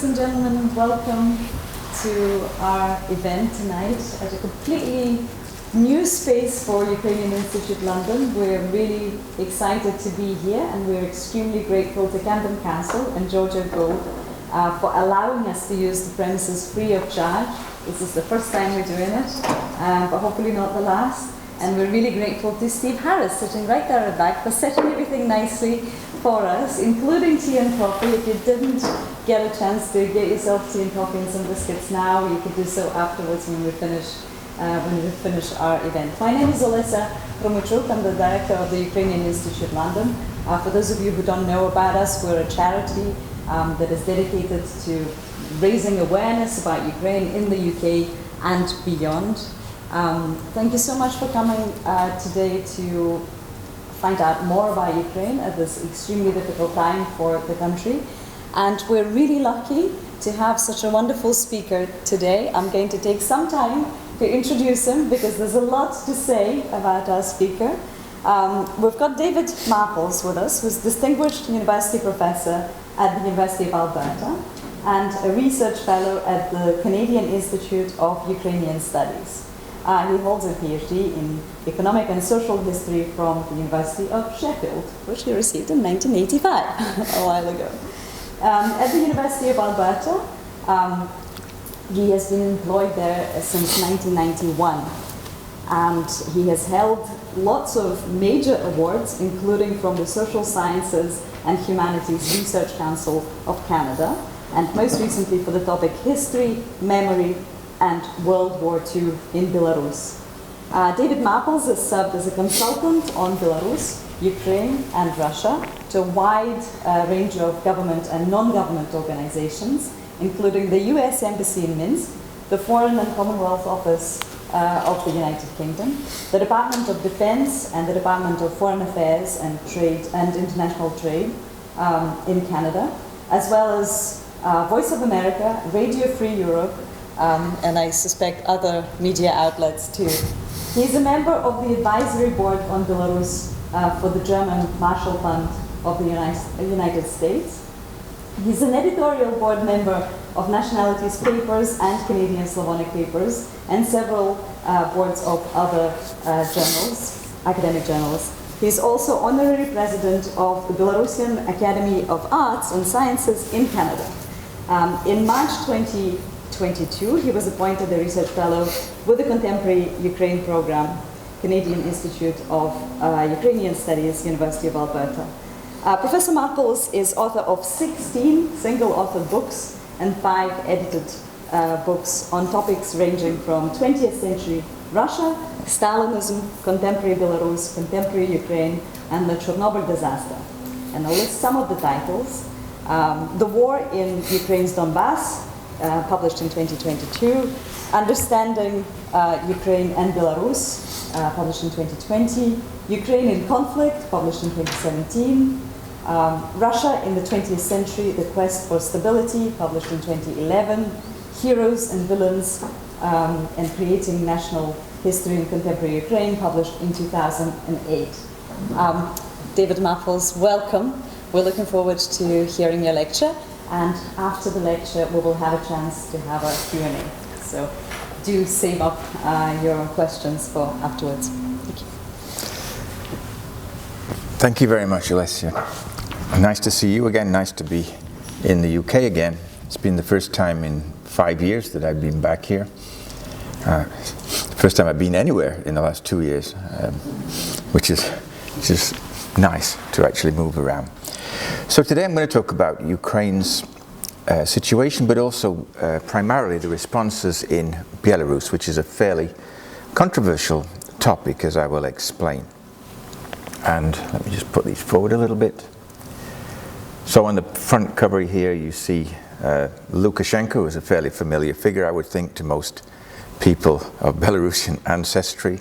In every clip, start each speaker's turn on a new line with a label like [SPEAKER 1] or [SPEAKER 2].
[SPEAKER 1] ladies and gentlemen, welcome to our event tonight at a completely new space for Ukrainian Institute London. We're really excited to be here, and we're extremely grateful to Camden Council and Georgia Gold for allowing us to use the premises free of charge. This is the first time we're doing it, but hopefully not the last. And we're really grateful to Steve Harris, sitting right there at the back, for setting everything nicely for us, including tea and coffee. If you didn't get a chance to get yourself tea and coffee and some biscuits now, you could do so afterwards when we finish our event. My name is Olesya. I'm the director of the Ukrainian Institute London. For those of you who don't know about us, we're a charity that is dedicated to raising awareness about Ukraine in the UK and beyond. Thank you so much for coming today to find out more about Ukraine at this extremely difficult time for the country. And we're really lucky to have such a wonderful speaker today. I'm going to take some time to introduce him because there's a lot to say about our speaker. We've got David Marples with us, who's distinguished university professor at the University of Alberta and a research fellow at the Canadian Institute of Ukrainian Studies. He holds a PhD in economic and social history from the University of Sheffield, which he received in 1985, a while ago. At the University of Alberta, he has been employed there since 1991, and he has held lots of major awards, including from the Social Sciences and Humanities Research Council of Canada, and most recently for the topic History, Memory, and World War II in Belarus. David Marples has served as a consultant on Belarus, Ukraine, and Russia to a wide range of government and non-government organizations, including the US Embassy in Minsk, the Foreign and Commonwealth Office of the United Kingdom, the Department of Defense and the Department of Foreign Affairs and Trade and International Trade in Canada, as well as Voice of America, Radio Free Europe, and I suspect other media outlets too. He's a member of the advisory board on Belarus for the German Marshall Fund of the United States. He's an editorial board member of Nationalities Papers and Canadian Slavonic Papers, and several boards of other journals, academic journals. He's also honorary president of the Belarusian Academy of Arts and Sciences in Canada. In March 2022, he was appointed a research fellow with the Contemporary Ukraine Program, Canadian Institute of Ukrainian Studies, University of Alberta. Professor Marples is author of 16 single-authored books and 5 edited books on topics ranging from 20th century Russia, Stalinism, contemporary Belarus, contemporary Ukraine, and the Chernobyl disaster. And I'll list some of the titles. The War in Ukraine's Donbass, published in 2022, Understanding Ukraine and Belarus, published in 2020, Ukraine in Conflict, published in 2017, Russia in the 20th Century, The Quest for Stability, published in 2011, Heroes and Villains and Creating National History in Contemporary Ukraine, published in 2008. David Marples, welcome. We're looking forward to hearing your lecture. And after the lecture, we will have a chance to have a Q&A. So do save up your questions for afterwards. Thank you.
[SPEAKER 2] Thank you very much, Olesya. Nice to see you again. Nice to be in the UK again. It's been the first time in 5 years that I've been back here. First time I've been anywhere in the last 2 years, which is just nice to actually move around. So today I'm going to talk about Ukraine's situation, but also primarily the responses in Belarus, which is a fairly controversial topic, as I will explain. And let me just put these forward a little bit. So on the front cover here you see Lukashenko, who is a fairly familiar figure, I would think, to most people of Belarusian ancestry.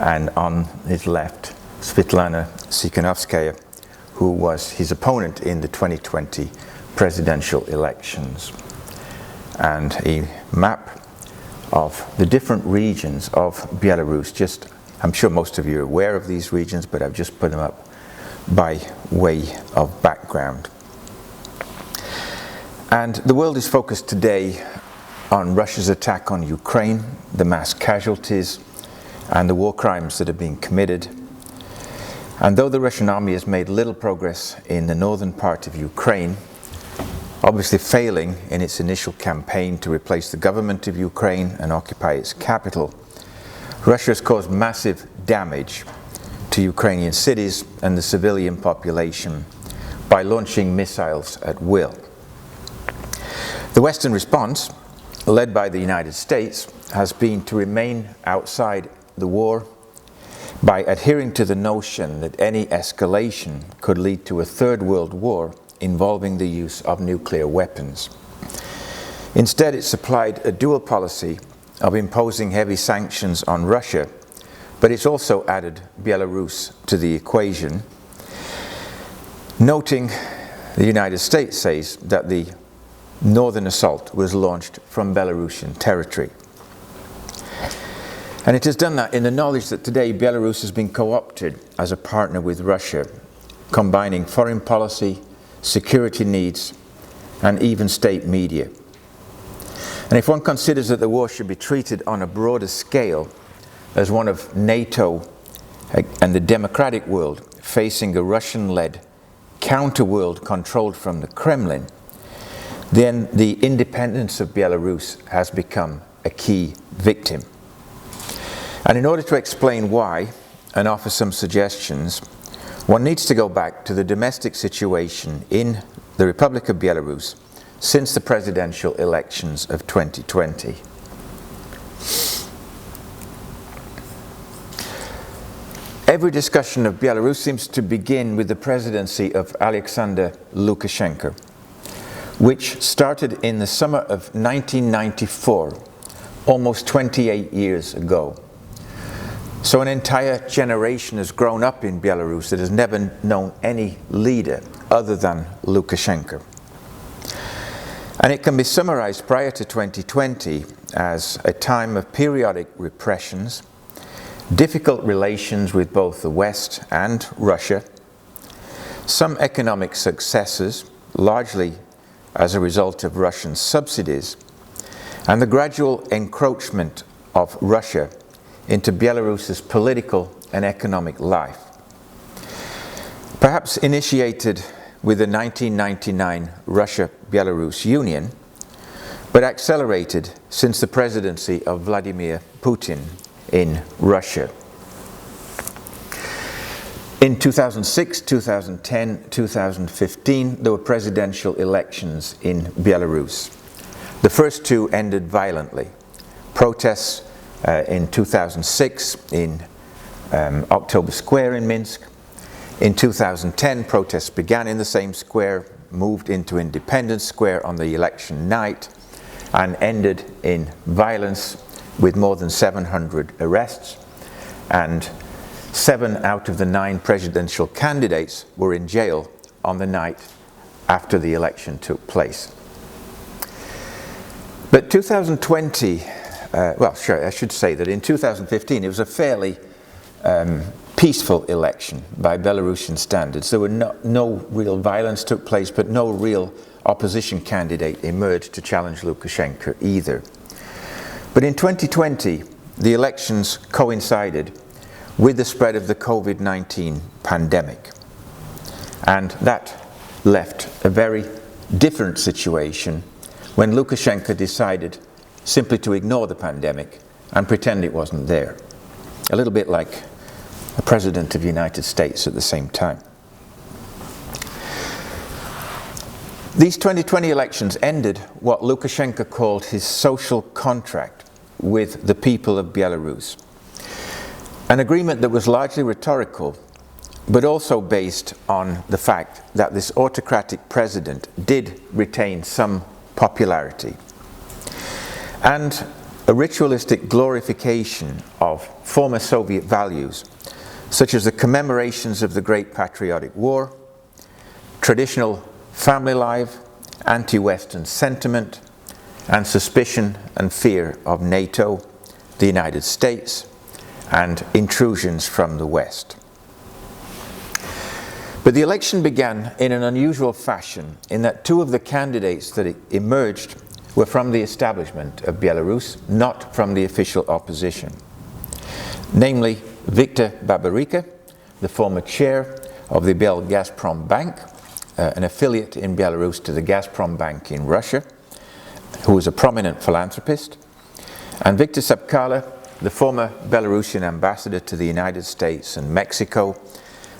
[SPEAKER 2] And on his left, Svetlana Tikhanovskaya, who was his opponent in the 2020 presidential elections. And a map of the different regions of Belarus. I'm sure most of you are aware of these regions, but I've just put them up by way of background. And the world is focused today on Russia's attack on Ukraine, the mass casualties, and the war crimes that are being committed. And though the Russian army has made little progress in the northern part of Ukraine, obviously failing in its initial campaign to replace the government of Ukraine and occupy its capital, Russia has caused massive damage to Ukrainian cities and the civilian population by launching missiles at will. The Western response, led by the United States, has been to remain outside the war by adhering to the notion that any escalation could lead to a third world war involving the use of nuclear weapons. Instead, it supplied a dual policy of imposing heavy sanctions on Russia, but it's also added Belarus to the equation, noting the United States says that the northern assault was launched from Belarusian territory. And it has done that in the knowledge that today Belarus has been co-opted as a partner with Russia, combining foreign policy, security needs, and even state media. And if one considers that the war should be treated on a broader scale as one of NATO and the democratic world facing a Russian-led counter-world controlled from the Kremlin, then the independence of Belarus has become a key victim. And in order to explain why and offer some suggestions, one needs to go back to the domestic situation in the Republic of Belarus since the presidential elections of 2020. Every discussion of Belarus seems to begin with the presidency of Alexander Lukashenko, which started in the summer of 1994, almost 28 years ago. So an entire generation has grown up in Belarus that has never known any leader other than Lukashenko. And it can be summarized prior to 2020 as a time of periodic repressions, difficult relations with both the West and Russia, some economic successes, largely as a result of Russian subsidies, and the gradual encroachment of Russia into Belarus's political and economic life. Perhaps initiated with the 1999 Russia-Belarus Union, but accelerated since the presidency of Vladimir Putin in Russia. In 2006, 2010, 2015, there were presidential elections in Belarus. The first two ended violently. Protests in 2006 in October Square in Minsk. In 2010, protests began in the same square, moved into Independence Square on the election night, and ended in violence with more than 700 arrests, and 7 out of the 9 presidential candidates were in jail on the night after the election took place. But 2020, I should say that in 2015 it was a fairly peaceful election by Belarusian standards. There were no real violence took place, but no real opposition candidate emerged to challenge Lukashenko either. But in 2020, the elections coincided with the spread of the COVID-19 pandemic. And that left a very different situation when Lukashenko decided simply to ignore the pandemic and pretend it wasn't there. A little bit like a president of the United States at the same time. These 2020 elections ended what Lukashenko called his social contract with the people of Belarus. An agreement that was largely rhetorical, but also based on the fact that this autocratic president did retain some popularity. And a ritualistic glorification of former Soviet values, such as the commemorations of the Great Patriotic War, traditional family life, anti-Western sentiment, and suspicion and fear of NATO, the United States, and intrusions from the West. But the election began in an unusual fashion in that two of the candidates that emerged were from the establishment of Belarus, not from the official opposition. Namely, Viktor Babarika, the former chair of the Gazprom Bank, an affiliate in Belarus to the Gazprom Bank in Russia, who was a prominent philanthropist, and Viktor Sapkala, the former Belarusian ambassador to the United States and Mexico,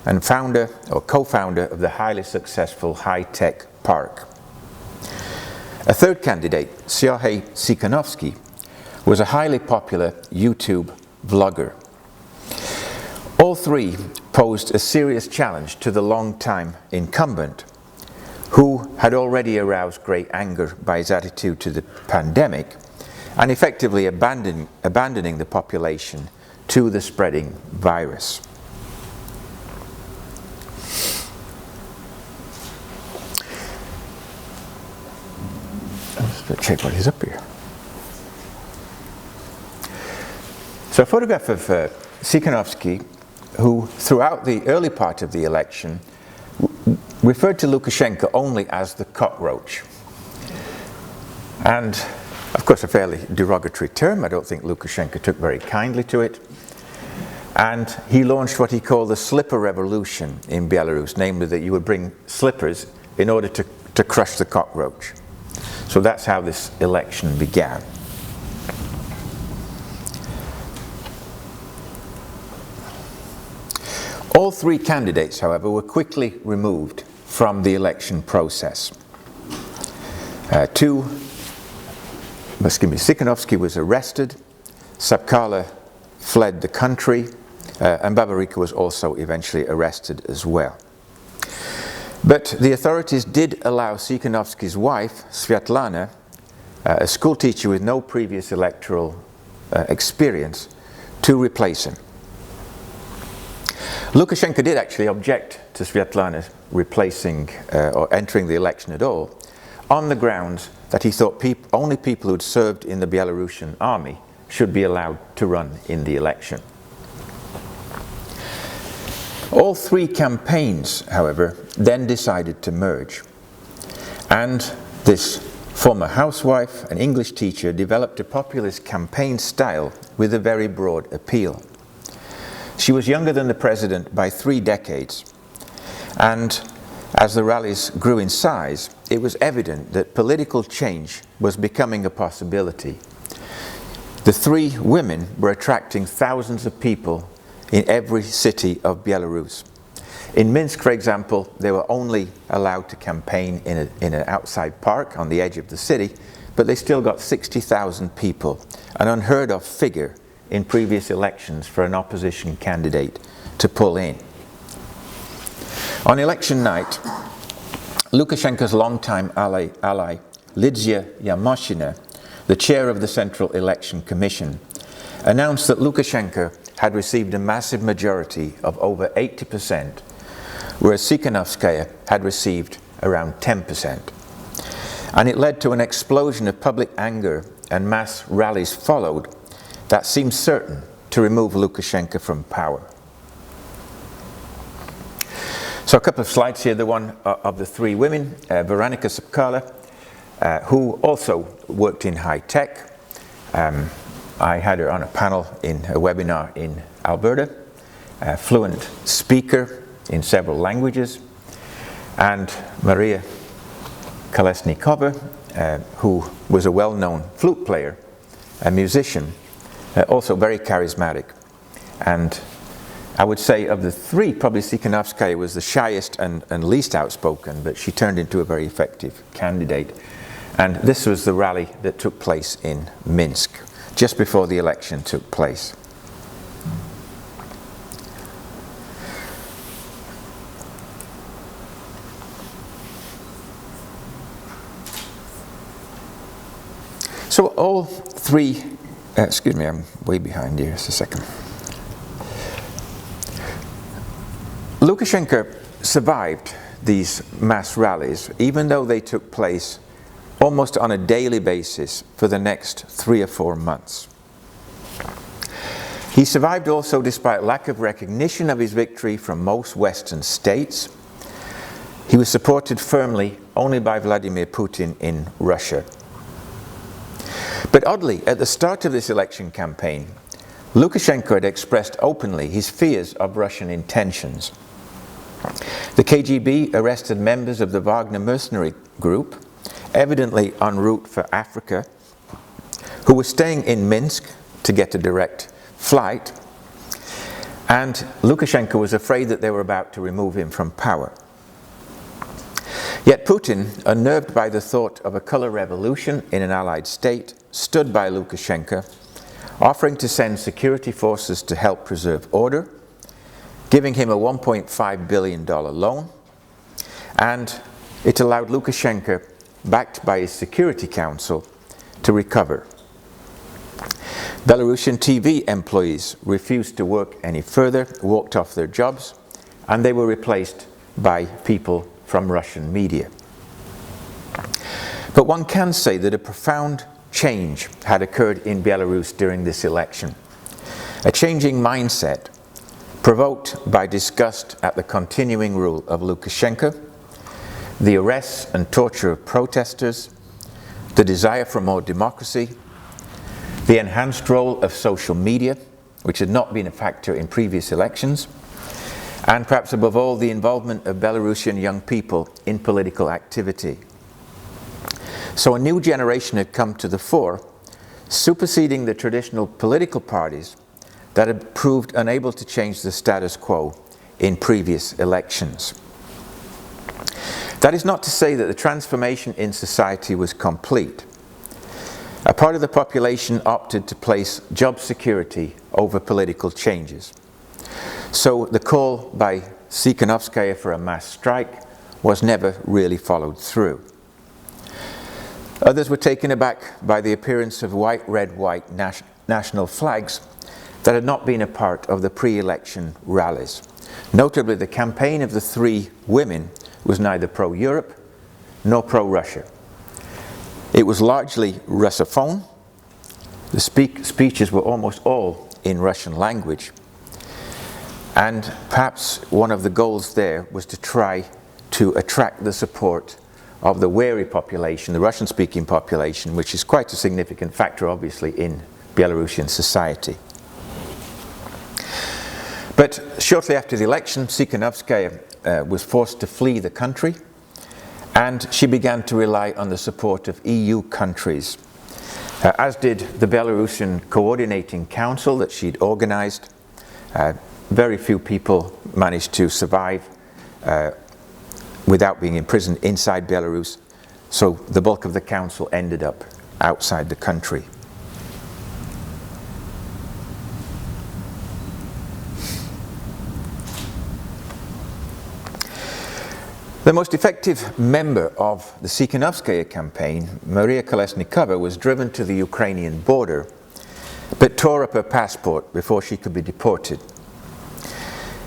[SPEAKER 2] and founder or co-founder of the highly successful high-tech park. A third candidate, Sergei Tsikhanovsky, was a highly popular YouTube vlogger. All three posed a serious challenge to the long-time incumbent, who had already aroused great anger by his attitude to the pandemic and effectively abandoning the population to the spreading virus. Let's check what is up here. So a photograph of Tsikhanovsky, who throughout the early part of the election referred to Lukashenko only as the cockroach. And of course a fairly derogatory term. I don't think Lukashenko took very kindly to it. And he launched what he called the slipper revolution in Belarus, namely that you would bring slippers in order to crush the cockroach. So that's how this election began. All three candidates, however, were quickly removed from the election process. Tsikhanovsky was arrested, Sapkala fled the country, and Babarika was also eventually arrested as well. But the authorities did allow Tsikhanovsky's wife, Svetlana, a schoolteacher with no previous electoral experience, to replace him. Lukashenko did actually object to Svetlana replacing or entering the election at all, on the grounds that he thought only people who'd served in the Belarusian army should be allowed to run in the election. All three campaigns, however, then decided to merge. And this former housewife, an English teacher, developed a populist campaign style with a very broad appeal. She was younger than the president by 3 decades, and as the rallies grew in size, it was evident that political change was becoming a possibility. The three women were attracting thousands of people in every city of Belarus. In Minsk, for example, they were only allowed to campaign in an outside park on the edge of the city, but they still got 60,000 people, an unheard of figure in previous elections for an opposition candidate to pull in. On election night, Lukashenko's longtime ally Lidia Yamoshina, the chair of the Central Election Commission, announced that Lukashenko had received a massive majority of over 80%, whereas Tsikhanovskaya had received around 10%. And it led to an explosion of public anger, and mass rallies followed that seemed certain to remove Lukashenko from power. So a couple of slides here, the one of the three women, Veronika Sapkala, who also worked in high tech. I had her on a panel in a webinar in Alberta, a fluent speaker in several languages, and Maria Kolesnikova, who was a well-known flute player, a musician, also very charismatic. And I would say of the three, probably Tsikhanovskaya was the shyest and least outspoken, but she turned into a very effective candidate. And this was the rally that took place in Minsk, just before the election took place. So all three, excuse me, I'm way behind here, just a second. Lukashenko survived these mass rallies, even though they took place almost on a daily basis for the next 3 or 4 months. He survived also despite lack of recognition of his victory from most Western states, He was supported firmly only by Vladimir Putin in Russia. But oddly, at the start of this election campaign, Lukashenko had expressed openly his fears of Russian intentions. The KGB arrested members of the Wagner mercenary group, evidently en route for Africa, who were staying in Minsk to get a direct flight, and Lukashenko was afraid that they were about to remove him from power. Yet Putin, unnerved by the thought of a color revolution in an allied state, stood by Lukashenko, offering to send security forces to help preserve order, giving him a $1.5 billion loan, and it allowed Lukashenko, backed by his Security Council, to recover. Belarusian TV employees refused to work any further, walked off their jobs, and they were replaced by people from Russian media. But one can say that a profound change had occurred in Belarus during this election. A changing mindset provoked by disgust at the continuing rule of Lukashenko, the arrests and torture of protesters, the desire for more democracy, the enhanced role of social media, which had not been a factor in previous elections, and perhaps above all, the involvement of Belarusian young people in political activity. So a new generation had come to the fore, superseding the traditional political parties that had proved unable to change the status quo in previous elections. That is not to say that the transformation in society was complete. A part of the population opted to place job security over political changes. So the call by Tsikhanovskaya for a mass strike was never really followed through. Others were taken aback by the appearance of white, red, white national flags that had not been a part of the pre-election rallies. Notably, the campaign of the three women was neither pro-Europe nor pro-Russia. It was largely Russophone. The speeches were almost all in Russian language. And perhaps one of the goals there was to try to attract the support of the wary population, the Russian-speaking population, which is quite a significant factor, obviously, in Belarusian society. But shortly after the election, Tsikhanovskaya was forced to flee the country, and she began to rely on the support of EU countries, as did the Belarusian Coordinating Council that she'd organized. Very few people managed to survive without being imprisoned inside Belarus, so the bulk of the council ended up outside the country. The most effective member of the Tsikhanovskaya campaign, Maria Kolesnikova, was driven to the Ukrainian border, but tore up her passport before she could be deported.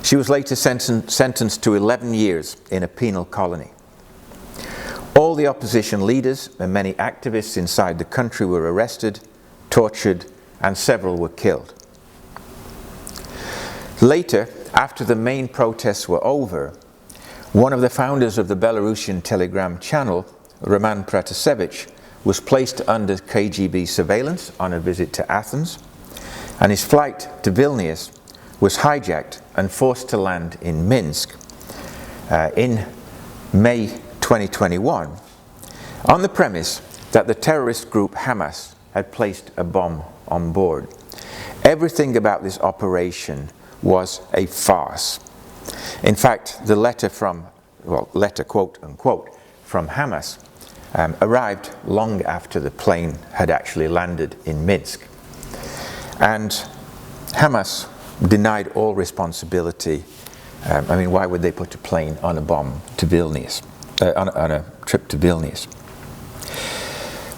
[SPEAKER 2] She was later sentenced to 11 years in a penal colony. All the opposition leaders and many activists inside the country were arrested, tortured, and several were killed. Later, after the main protests were over, one of the founders of the Belarusian telegram channel, Roman Pratasevich, was placed under KGB surveillance on a visit to Athens, and his flight to Vilnius was hijacked and forced to land in Minsk in May 2021 on the premise that the terrorist group Hamas had placed a bomb on board. Everything about this operation was a farce. In fact, the letter quote unquote, from Hamas arrived long after the plane had actually landed in Minsk. And Hamas denied all responsibility. Why would they put a plane on a bomb to Vilnius, on a trip to Vilnius?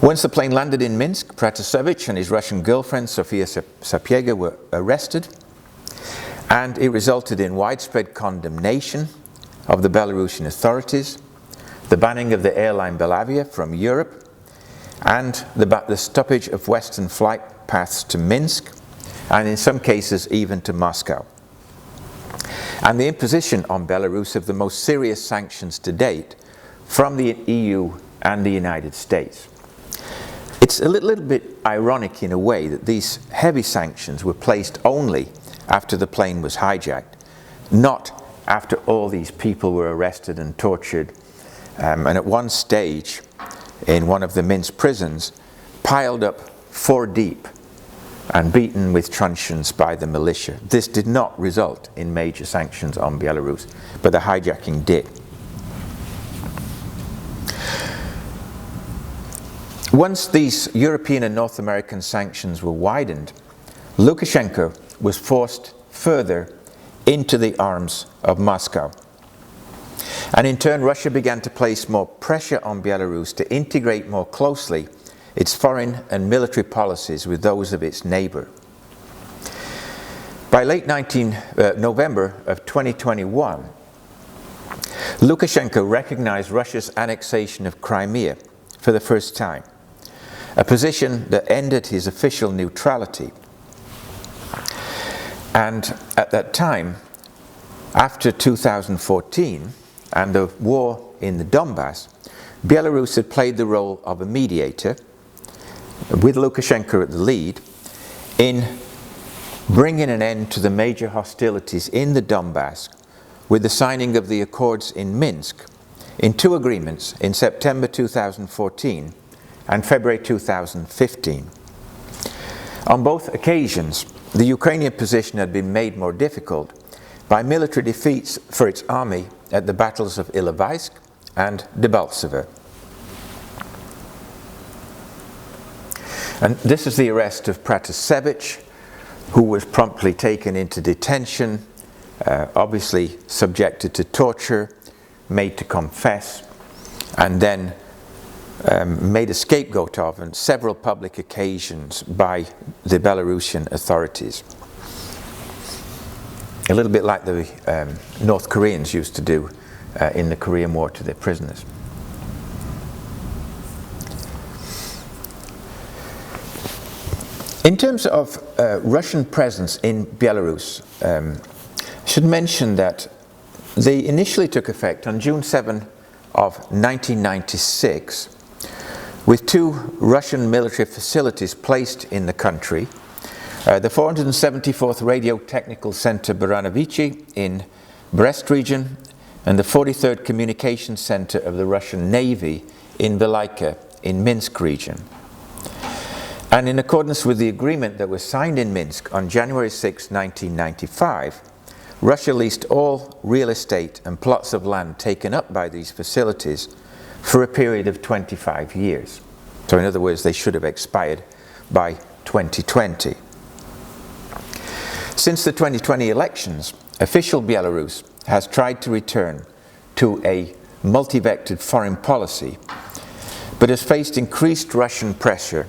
[SPEAKER 2] Once the plane landed in Minsk, Pratasevich and his Russian girlfriend, Sofia Sapiega, were arrested, and it resulted in widespread condemnation of the Belarusian authorities, the banning of the airline Belavia from Europe, and the stoppage of Western flight paths to Minsk, and in some cases even to Moscow. and the imposition on Belarus of the most serious sanctions to date from the EU and the United States. It's a little bit ironic in a way that these heavy sanctions were placed only after the plane was hijacked, not after all these people were arrested and tortured, and at one stage in one of the Minsk prisons piled up 4 deep and beaten with truncheons by the militia. This did not result in major sanctions on Belarus, but the hijacking did. Once these European and North American sanctions were widened, Lukashenko was forced further into the arms of Moscow. And in turn, Russia began to place more pressure on Belarus to integrate more closely its foreign and military policies with those of its neighbor. By late November of 2021, Lukashenko recognized Russia's annexation of Crimea for the first time, a position that ended his official neutrality. And at that time, after 2014 and the war in the Donbass, Belarus had played the role of a mediator, with Lukashenko at the lead, in bringing an end to the major hostilities in the Donbass with the signing of the accords in Minsk in 2 agreements in September 2014 and February 2015. On both occasions, the Ukrainian position had been made more difficult by military defeats for its army at the battles of Ilovaisk and Debaltseve. And this is the arrest of Pratasevich, who was promptly taken into detention, obviously subjected to torture, made to confess, and then made a scapegoat of on several public occasions by the Belarusian authorities. A little bit like the North Koreans used to do in the Korean War to their prisoners. In terms of Russian presence in Belarus, I should mention that they initially took effect on June 7 of 1996, with 2 Russian military facilities placed in the country, the 474th Radio Technical Center Baranovichi in Brest region, and the 43rd Communications Center of the Russian Navy in Velaika in Minsk region. And in accordance with the agreement that was signed in Minsk on January 6, 1995, Russia leased all real estate and plots of land taken up by these facilities for a period of 25 years. So in other words, they should have expired by 2020. Since the 2020 elections, official Belarus has tried to return to a multi-vectored foreign policy, but has faced increased Russian pressure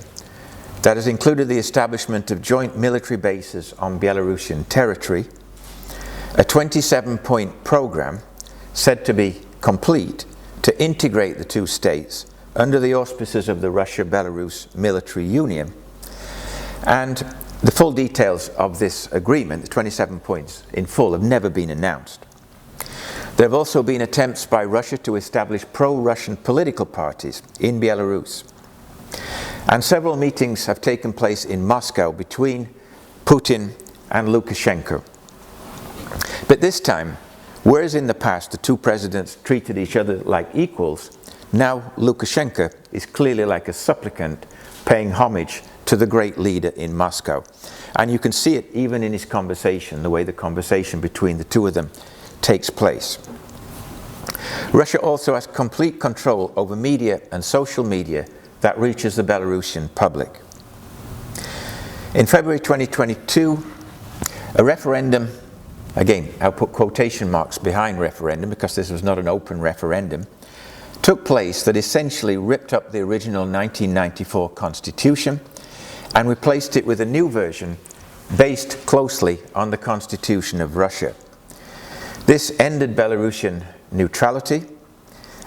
[SPEAKER 2] that has included the establishment of joint military bases on Belarusian territory, a 27-point program said to be complete to integrate the 2 states under the auspices of the Russia-Belarus Military Union. And the full details of this agreement, the 27 points in full, have never been announced. There have also been attempts by Russia to establish pro-Russian political parties in Belarus. And several meetings have taken place in Moscow between Putin and Lukashenko. But this time, whereas in the past the 2 presidents treated each other like equals, now Lukashenko is clearly like a supplicant paying homage to the great leader in Moscow. And you can see it even in his conversation, the way the conversation between the 2 of them takes place. Russia also has complete control over media and social media that reaches the Belarusian public. In February 2022, a referendum, again, I'll put quotation marks behind referendum because this was not an open referendum, took place that essentially ripped up the original 1994 constitution and replaced it with a new version based closely on the Constitution of Russia. This ended Belarusian neutrality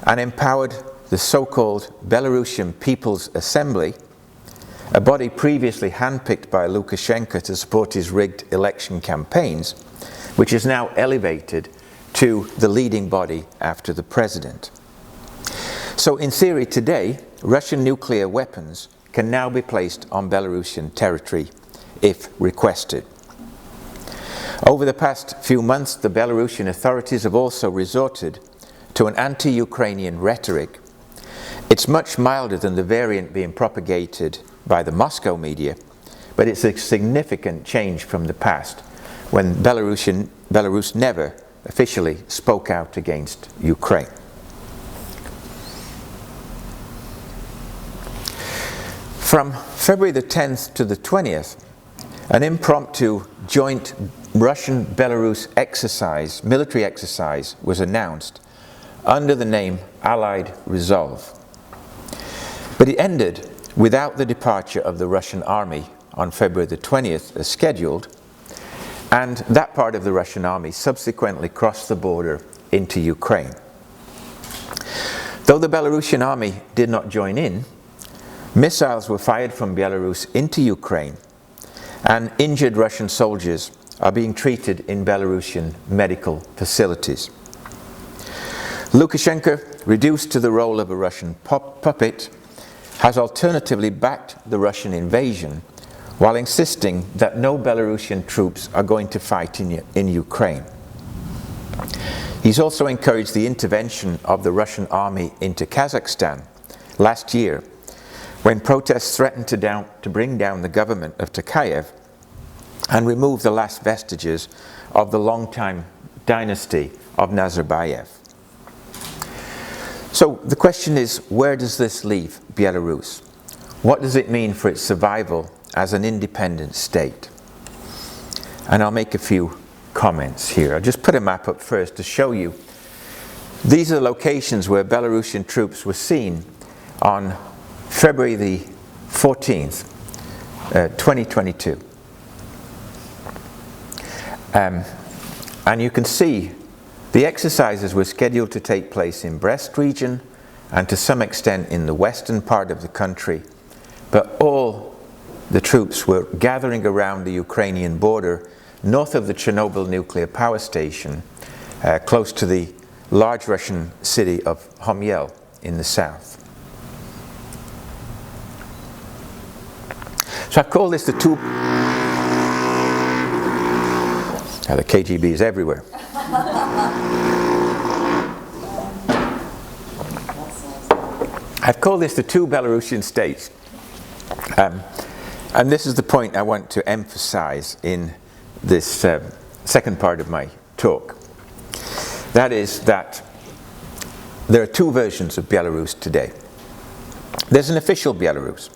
[SPEAKER 2] and empowered the so-called Belarusian People's Assembly, a body previously handpicked by Lukashenko to support his rigged election campaigns, which is now elevated to the leading body after the president. So in theory today, Russian nuclear weapons can now be placed on Belarusian territory if requested. Over the past few months, the Belarusian authorities have also resorted to an anti-Ukrainian rhetoric. It's much milder than the variant being propagated by the Moscow media, but it's a significant change from the past, when Belarus never officially spoke out against Ukraine. From February the 10th to the 20th, an impromptu joint Russian-Belarus exercise, military exercise, was announced under the name Allied Resolve. But it ended without the departure of the Russian army on February the 20th as scheduled, and that part of the Russian army subsequently crossed the border into Ukraine. Though the Belarusian army did not join in, missiles were fired from Belarus into Ukraine, and injured Russian soldiers are being treated in Belarusian medical facilities. Lukashenko, reduced to the role of a Russian puppet, has alternatively backed the Russian invasion while insisting that no Belarusian troops are going to fight in Ukraine. He's also encouraged the intervention of the Russian army into Kazakhstan last year, when protests threatened to bring down the government of Tokayev and remove the last vestiges of the long-time dynasty of Nazarbayev. So the question is, where does this leave Belarus? What does it mean for its survival as an independent state? And I'll make a few comments here. I'll just put a map up first to show you. These are the locations where Belarusian troops were seen on February the 14th, 2022. And you can see the exercises were scheduled to take place in Brest region and to some extent in the western part of the country, but all the troops were gathering around the Ukrainian border north of the Chernobyl nuclear power station, close to the large Russian city of Homyel in the south. So I call this the two... the KGB is everywhere. I've called this the two Belarusian states. And this is the point I want to emphasize in this second part of my talk. That is that there are two versions of Belarus today. There's an official Belarus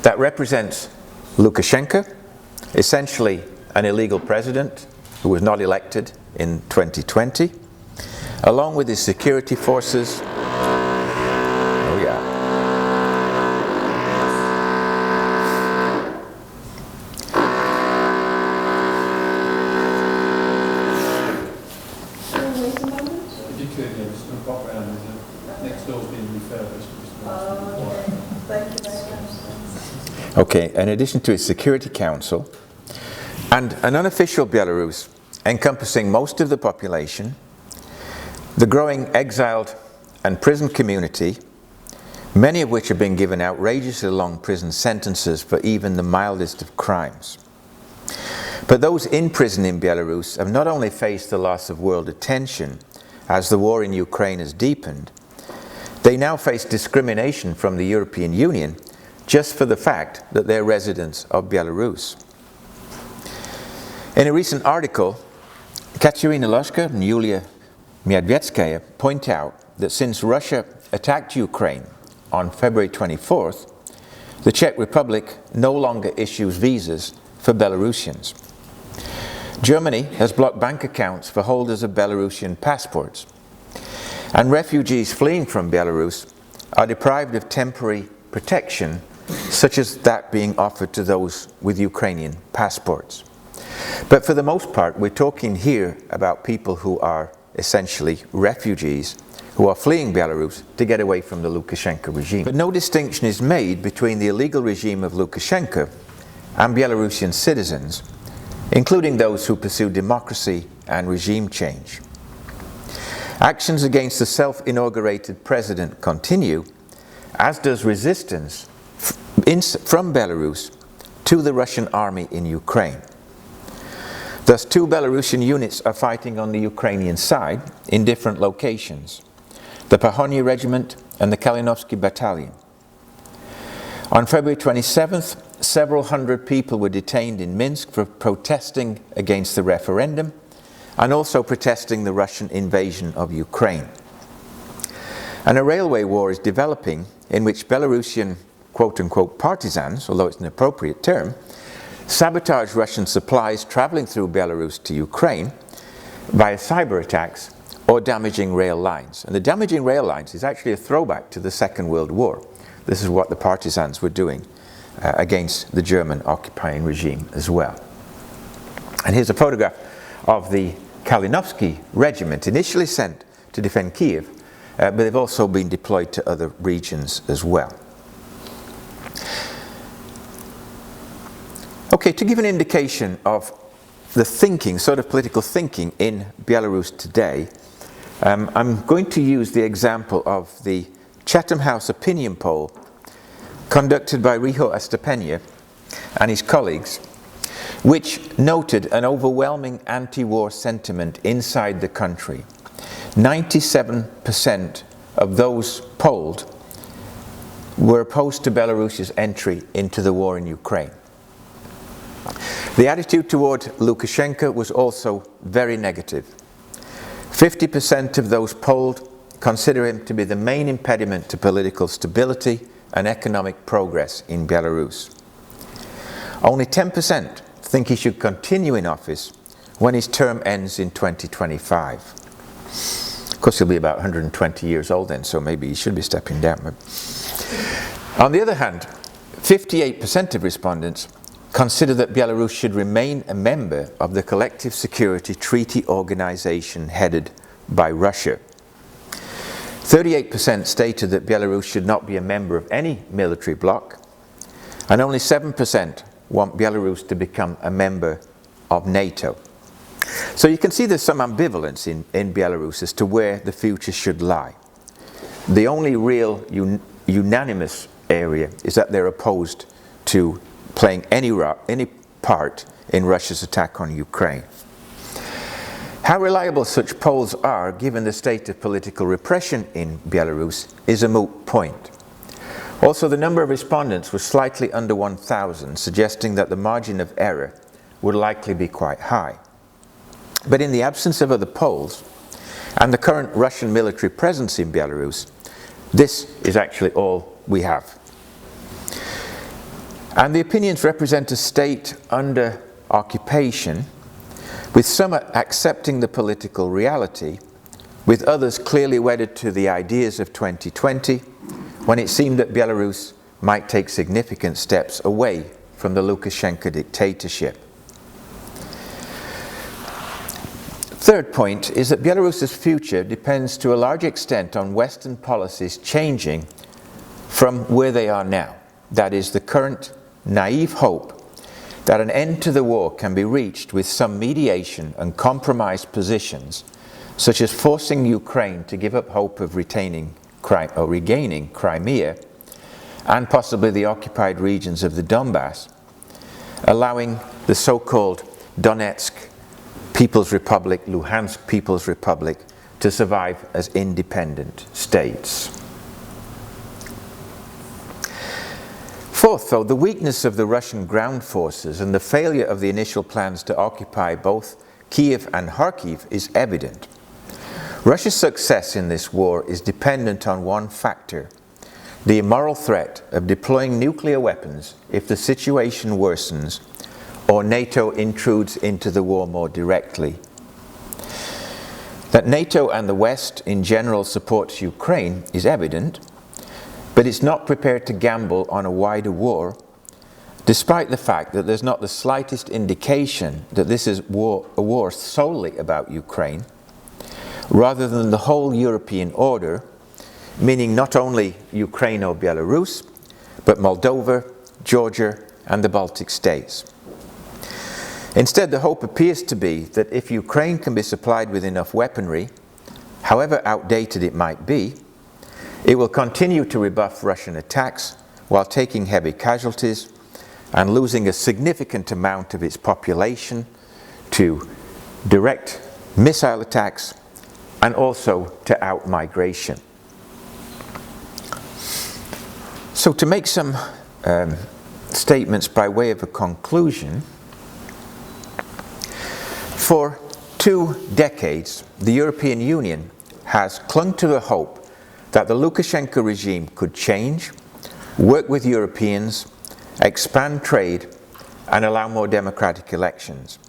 [SPEAKER 2] that represents Lukashenko, essentially an illegal president who was not elected in 2020, along with his security forces. Oh yeah.
[SPEAKER 3] If you could, yeah, just pop around. Next door's being refurbished.
[SPEAKER 1] Thank you very much.
[SPEAKER 2] Okay, in addition to its Security Council, and an unofficial Belarus encompassing most of the population, the growing exiled and prison community, many of which have been given outrageously long prison sentences for even the mildest of crimes. But those in prison in Belarus have not only faced the loss of world attention as the war in Ukraine has deepened, they now face discrimination from the European Union just for the fact that they're residents of Belarus. In a recent article, Katerina Loshka and Yulia Miadvetskaya point out that since Russia attacked Ukraine on February 24th, the Czech Republic no longer issues visas for Belarusians. Germany has blocked bank accounts for holders of Belarusian passports, and refugees fleeing from Belarus are deprived of temporary protection, such as that being offered to those with Ukrainian passports. But for the most part, we're talking here about people who are essentially refugees who are fleeing Belarus to get away from the Lukashenko regime. But no distinction is made between the illegal regime of Lukashenko and Belarusian citizens, including those who pursue democracy and regime change. Actions against the self-inaugurated president continue, as does resistance from Belarus to the Russian army in Ukraine. Thus, two Belarusian units are fighting on the Ukrainian side in different locations: the Pahonia Regiment and the Kalinovsky Battalion. On February 27th, several hundred people were detained in Minsk for protesting against the referendum and also protesting the Russian invasion of Ukraine. And a railway war is developing in which Belarusian quote-unquote partisans, although it's an appropriate term, sabotage Russian supplies traveling through Belarus to Ukraine via cyber attacks or damaging rail lines. And the damaging rail lines is actually a throwback to the Second World War. This is what the partisans were doing against the German occupying regime as well. And here's a photograph of the Kalinovsky Regiment, initially sent to defend Kiev, but they've also been deployed to other regions as well. Okay, to give an indication of the thinking, sort of political thinking in Belarus today, I'm going to use the example of the Chatham House opinion poll conducted by Riho Estepenia and his colleagues, which noted an overwhelming anti-war sentiment inside the country. 97% of those polled were opposed to Belarus's entry into the war in Ukraine. The attitude toward Lukashenko was also very negative. 50% of those polled consider him to be the main impediment to political stability and economic progress in Belarus. Only 10% think he should continue in office when his term ends in 2025. Of course, he'll be about 120 years old then, so maybe he should be stepping down. On the other hand, 58% of respondents consider that Belarus should remain a member of the Collective Security Treaty Organization headed by Russia. 38% stated that Belarus should not be a member of any military bloc, and only 7% want Belarus to become a member of NATO. So you can see there's some ambivalence in Belarus as to where the future should lie. The only real unanimous area is that they're opposed to playing any part in Russia's attack on Ukraine. How reliable such polls are, given the state of political repression in Belarus, is a moot point. Also, the number of respondents was slightly under 1,000, suggesting that the margin of error would likely be quite high. But in the absence of other polls, and the current Russian military presence in Belarus, this is actually all we have. And the opinions represent a state under occupation, with some accepting the political reality, with others clearly wedded to the ideas of 2020, when it seemed that Belarus might take significant steps away from the Lukashenko dictatorship. Third point is that Belarus's future depends to a large extent on Western policies changing from where they are now. That is, the current naive hope that an end to the war can be reached with some mediation and compromise positions, such as forcing Ukraine to give up hope of regaining Crimea and possibly the occupied regions of the Donbass, allowing the so-called Donetsk People's Republic, Luhansk People's Republic to survive as independent states. Fourth, though, the weakness of the Russian ground forces and the failure of the initial plans to occupy both Kiev and Kharkiv is evident. Russia's success in this war is dependent on one factor: the immoral threat of deploying nuclear weapons if the situation worsens or NATO intrudes into the war more directly. That NATO and the West in general supports Ukraine is evident, but it's not prepared to gamble on a wider war, despite the fact that there's not the slightest indication that this is a war solely about Ukraine, rather than the whole European order, meaning not only Ukraine or Belarus, but Moldova, Georgia, and the Baltic states. Instead, the hope appears to be that if Ukraine can be supplied with enough weaponry, however outdated it might be, it will continue to rebuff Russian attacks while taking heavy casualties and losing a significant amount of its population to direct missile attacks and also to out-migration. So to make some statements by way of a conclusion, for 2 decades, the European Union has clung to the hope that the Lukashenko regime could change, work with Europeans, expand trade, and allow more democratic elections.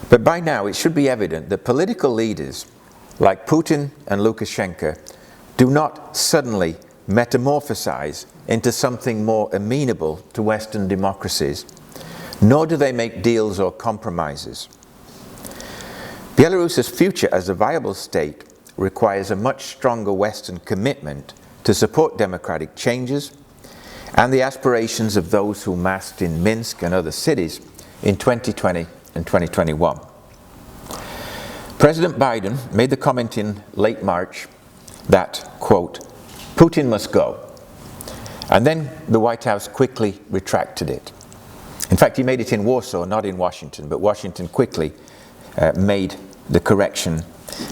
[SPEAKER 2] But by now it should be evident that political leaders like Putin and Lukashenko do not suddenly metamorphosize into something more amenable to Western democracies, nor do they make deals or compromises. Belarus's future as a viable state requires a much stronger Western commitment to support democratic changes and the aspirations of those who massed in Minsk and other cities in 2020 and 2021. President Biden made the comment in late March that, quote, Putin must go. And then the White House quickly retracted it. In fact, he made it in Warsaw, not in Washington, but Washington quickly made the correction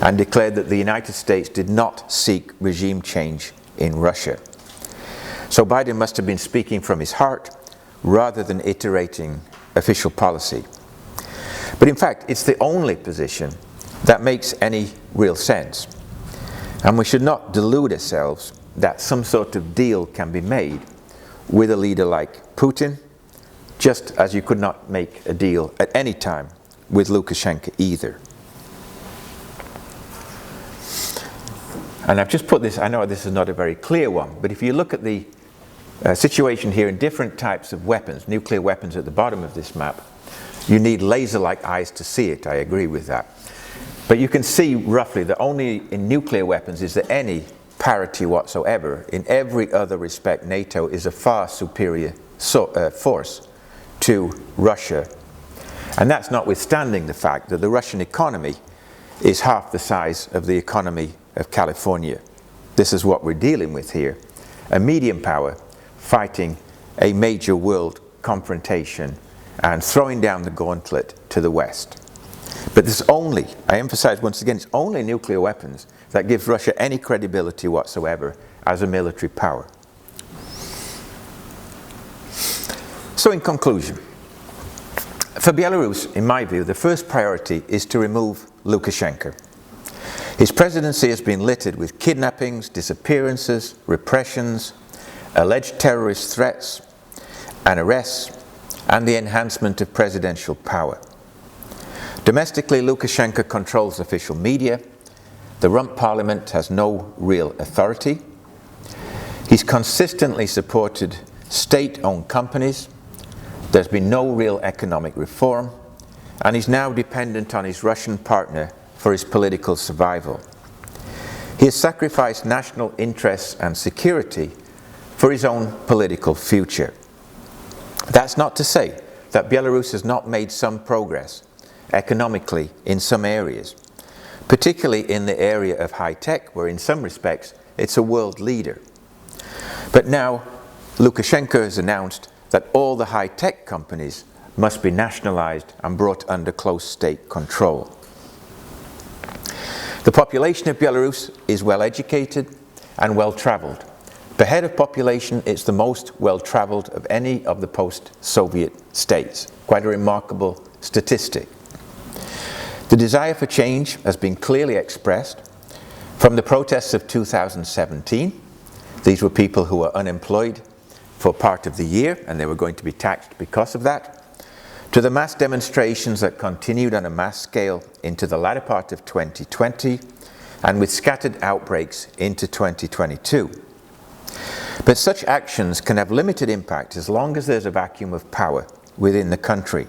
[SPEAKER 2] and declared that the United States did not seek regime change in Russia. So Biden must have been speaking from his heart rather than iterating official policy. But in fact, it's the only position that makes any real sense. And we should not delude ourselves that some sort of deal can be made with a leader like Putin, just as you could not make a deal at any time with Lukashenko either. And I've just put this, I know this is not a very clear one, but if you look at the situation here in different types of weapons, nuclear weapons at the bottom of this map, you need laser-like eyes to see it, I agree with that. But you can see roughly that only in nuclear weapons is there any parity whatsoever. In every other respect, NATO is a far superior force to Russia. And that's notwithstanding the fact that the Russian economy is half the size of the economy of California. This is what we're dealing with here. A medium power fighting a major world confrontation and throwing down the gauntlet to the West. But this only, I emphasize once again, it's only nuclear weapons that gives Russia any credibility whatsoever as a military power. So in conclusion, for Belarus, in my view, the first priority is to remove Lukashenko. His presidency has been littered with kidnappings, disappearances, repressions, alleged terrorist threats and arrests, and the enhancement of presidential power. Domestically, Lukashenko controls official media. The rump parliament has no real authority. He's consistently supported state-owned companies. There's been no real economic reform, and he's now dependent on his Russian partner for his political survival. He has sacrificed national interests and security for his own political future. That's not to say that Belarus has not made some progress economically in some areas, particularly in the area of high tech, where in some respects it's a world leader. But now Lukashenko has announced that all the high tech companies must be nationalized and brought under close state control. The population of Belarus is well educated and well traveled. Per head of population, it's the most well traveled of any of the post-Soviet states. Quite a remarkable statistic. The desire for change has been clearly expressed from the protests of 2017. These were people who were unemployed for part of the year, and they were going to be taxed because of that, to the mass demonstrations that continued on a mass scale into the latter part of 2020, and with scattered outbreaks into 2022. But such actions can have limited impact as long as there's a vacuum of power within the country.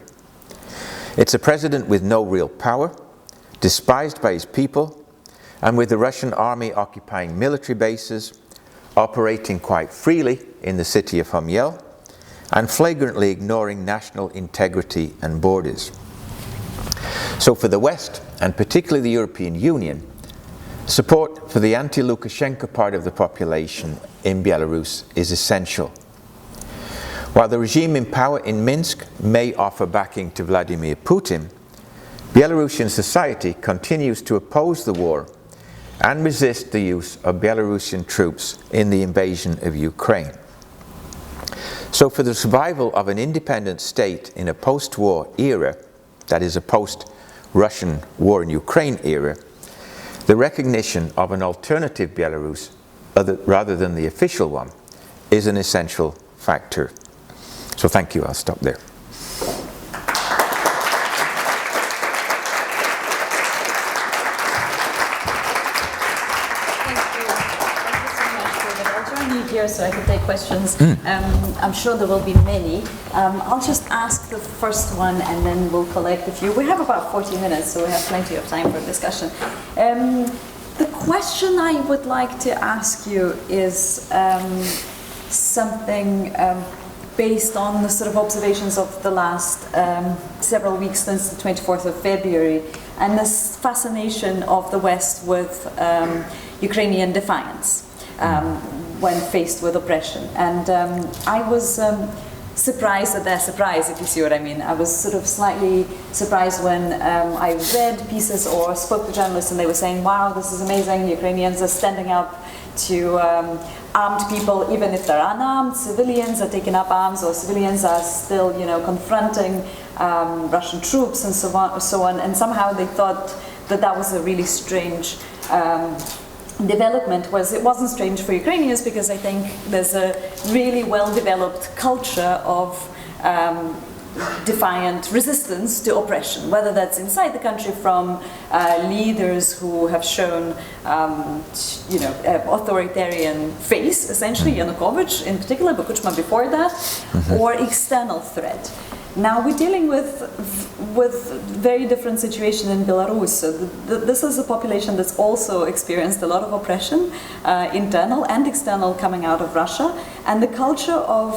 [SPEAKER 2] It's a president with no real power, despised by his people, and with the Russian army occupying military bases, operating quite freely in the city of Homyel, and flagrantly ignoring national integrity and borders. So for the West, and particularly the European Union, support for the anti-Lukashenko part of the population in Belarus is essential. While the regime in power in Minsk may offer backing to Vladimir Putin, Belarusian society continues to oppose the war and resist the use of Belarusian troops in the invasion of Ukraine. So for the survival of an independent state in a post-war era, that is a post-Russian war in Ukraine era, the recognition of an alternative Belarus, rather than the official one, is an essential factor. So thank you, I'll stop there.
[SPEAKER 1] Here so I can take questions. I'm sure there will be many. I'll just ask the first one and then we'll collect a few. We have about 40 minutes, so we have plenty of time for discussion. The question I would like to ask you is something based on the sort of observations of the last several weeks since the 24th of February and this fascination of the West with Ukrainian defiance. When faced with oppression. And I was surprised at their surprise, if you see what I mean. I was sort of slightly surprised when I read pieces or spoke to journalists and they were saying, wow, this is amazing, Ukrainians are standing up to armed people, even if they're unarmed, civilians are taking up arms, or civilians are still, confronting Russian troops and so on. And somehow they thought that that was a really strange development. It wasn't strange for Ukrainians because I think there's a really well-developed culture of defiant resistance to oppression, whether that's inside the country from leaders who have shown, authoritarian face, essentially, Yanukovych in particular, but Kuchma before that, or external threat. Now we're dealing with very different situation in Belarus. So this is a population that's also experienced a lot of oppression, internal and external, coming out of Russia. And the culture of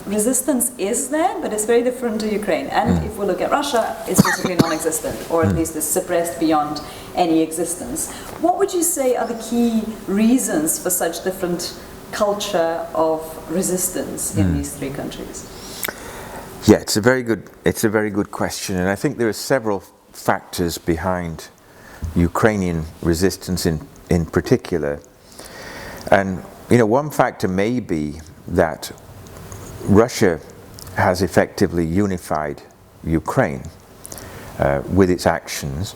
[SPEAKER 1] resistance is there, but it's very different to Ukraine. And if we look at Russia, it's basically non-existent, or at least it's suppressed beyond any existence. What would you say are the key reasons for such different culture of resistance in these three countries?
[SPEAKER 2] Yeah, it's a very good question, and I think there are several factors behind Ukrainian resistance in particular. And one factor may be that Russia has effectively unified Ukraine with its actions,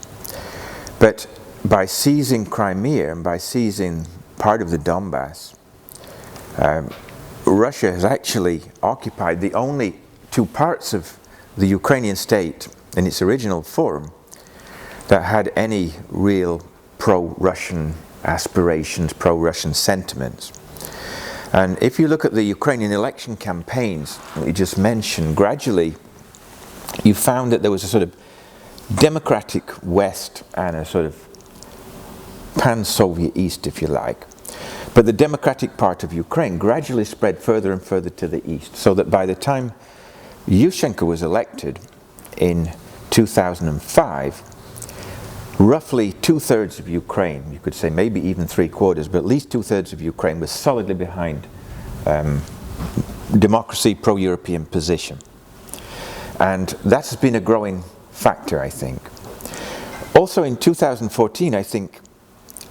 [SPEAKER 2] but by seizing Crimea and by seizing part of the Donbass, Russia has actually occupied the only two parts of the Ukrainian state in its original form that had any real pro-Russian aspirations, pro-Russian sentiments. And if you look at the Ukrainian election campaigns that you just mentioned, gradually you found that there was a sort of democratic West and a sort of pan-Soviet East, if you like. But the democratic part of Ukraine gradually spread further and further to the east, so that by the time Yushchenko was elected in 2005, roughly 2/3 of Ukraine, you could say maybe even 3/4, but at least 2/3 of Ukraine was solidly behind democracy, pro-European position. And that has been a growing factor, I think. Also in 2014, I think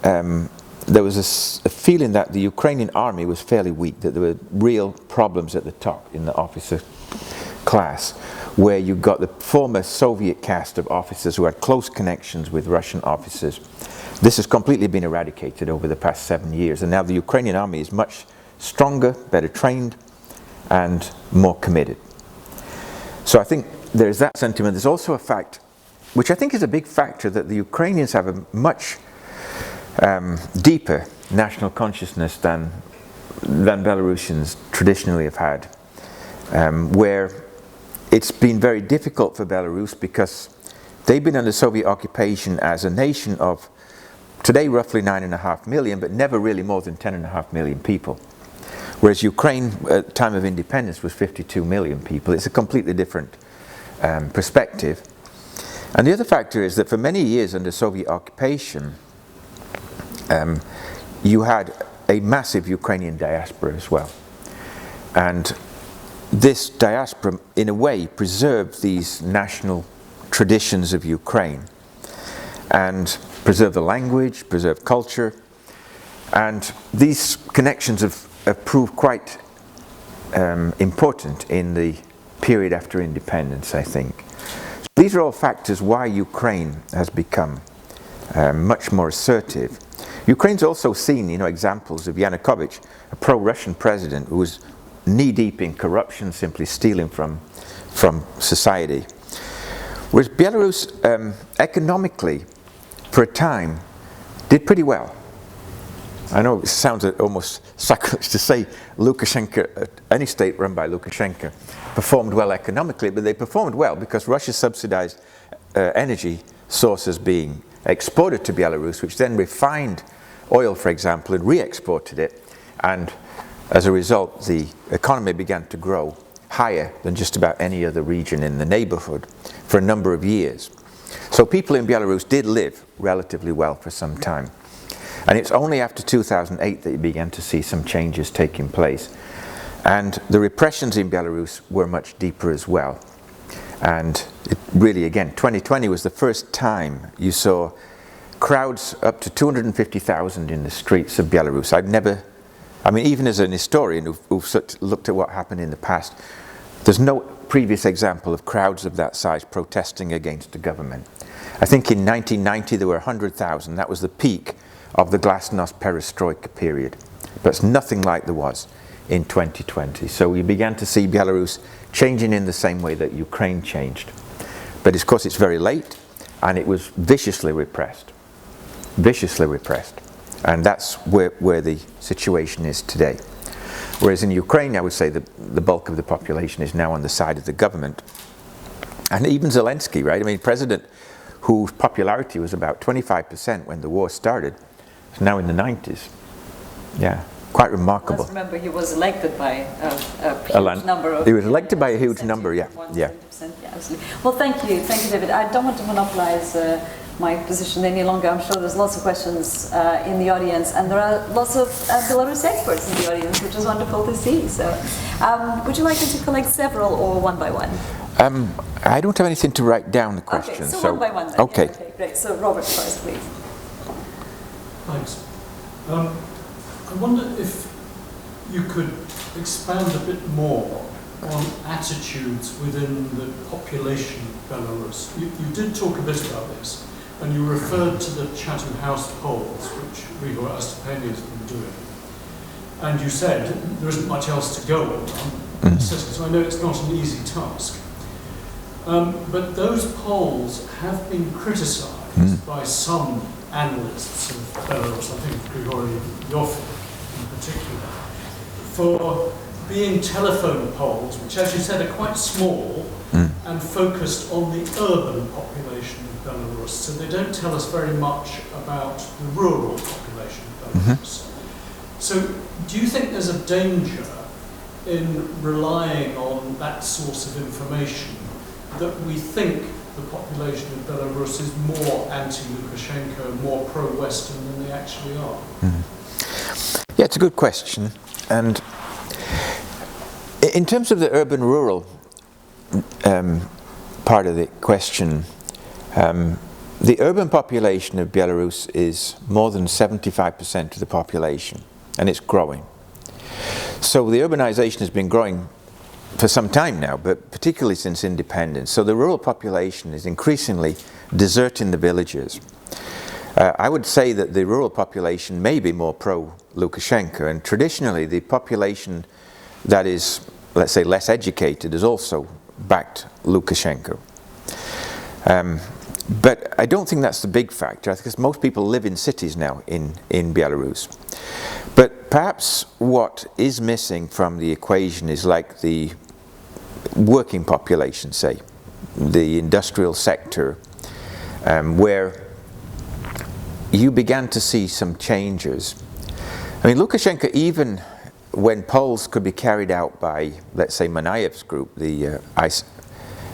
[SPEAKER 2] there was a feeling that the Ukrainian army was fairly weak, that there were real problems at the top in the officer class, where you got the former Soviet caste of officers who had close connections with Russian officers. This has completely been eradicated over the past 7 years, and now the Ukrainian army is much stronger, better trained, and more committed. So I think there's that sentiment. There's also a fact, which I think is a big factor, that the Ukrainians have a much deeper national consciousness than Belarusians traditionally have had, where it's been very difficult for Belarus because they've been under Soviet occupation as a nation of today roughly 9.5 million, but never really more than 10.5 million people. Whereas Ukraine, at the time of independence, was 52 million people. It's a completely different perspective. And the other factor is that for many years under Soviet occupation, you had a massive Ukrainian diaspora as well. And this diaspora, in a way, preserved these national traditions of Ukraine and preserved the language, preserved culture. And these connections have proved quite important in the period after independence, I think. These are all factors why Ukraine has become much more assertive. Ukraine's also seen, examples of Yanukovych, a pro-Russian president who was knee-deep in corruption, simply stealing from society. Whereas Belarus, economically, for a time, did pretty well. I know it sounds almost sacrilege to say Lukashenko, any state run by Lukashenko, performed well economically, but they performed well because Russia subsidized energy sources being exported to Belarus, which then refined oil, for example, and re-exported it. And as a result, the economy began to grow higher than just about any other region in the neighborhood for a number of years. So people in Belarus did live relatively well for some time. And it's only after 2008 that you began to see some changes taking place. And the repressions in Belarus were much deeper as well. And it really, again, 2020 was the first time you saw crowds up to 250,000 in the streets of Belarus. Even as an historian who've looked at what happened in the past, there's no previous example of crowds of that size protesting against the government. I think in 1990 there were 100,000. That was the peak of the glasnost perestroika period. But it's nothing like there was in 2020. So we began to see Belarus changing in the same way that Ukraine changed. But of course it's very late, and it was viciously repressed. Viciously repressed. And that's where the situation is today. Whereas in Ukraine, I would say the bulk of the population is now on the side of the government. And even Zelensky, right? President whose popularity was about 25% when the war started, is now in the 90s. Yeah, quite remarkable.
[SPEAKER 1] Let's remember he was elected by a huge number of...
[SPEAKER 2] He was elected by a huge number, yeah.
[SPEAKER 1] Yeah, absolutely. Well, thank you, David. I don't want to monopolize my position any longer. I'm sure there's lots of questions in the audience, and there are lots of Belarus experts in the audience, which is wonderful to see. So, would you like me to collect several or one by one?
[SPEAKER 2] I don't have anything to write down the questions.
[SPEAKER 1] Okay, so one by one then.
[SPEAKER 2] Okay.
[SPEAKER 1] Okay, great. So Robert first, please.
[SPEAKER 3] Thanks. I wonder if you could expand a bit more on attitudes within the population of Belarus. You did talk a bit about this, and you referred to the Chatham House polls, which Grigor Astapenia has been doing. And you said there isn't much else to go on. So I know it's not an easy task. But those polls have been criticised by some analysts of Belarus, I think Grigory Yofin in particular, for being telephone polls, which, as you said, are quite small and focused on the urban population of Belarus. So they don't tell us very much about the rural population of Belarus. So do you think there's a danger in relying on that source of information, that we think the population of Belarus is more anti-Lukashenko, more pro-Western than they actually are?
[SPEAKER 2] Yeah, it's a good question. And in terms of the urban-rural part of the question, the urban population of Belarus is more than 75% of the population, and it's growing. So the urbanization has been growing for some time now, but particularly since independence. So the rural population is increasingly deserting the villages. I would say that the rural population may be more pro-Lukashenko, and traditionally the population that is, let's say, less educated has also backed Lukashenko. But I don't think that's the big factor, because most people live in cities now in Belarus. But perhaps what is missing from the equation is like the working population, say, the industrial sector, where you began to see some changes. I mean, Lukashenko, even when polls could be carried out by, let's say, Manayev's group, the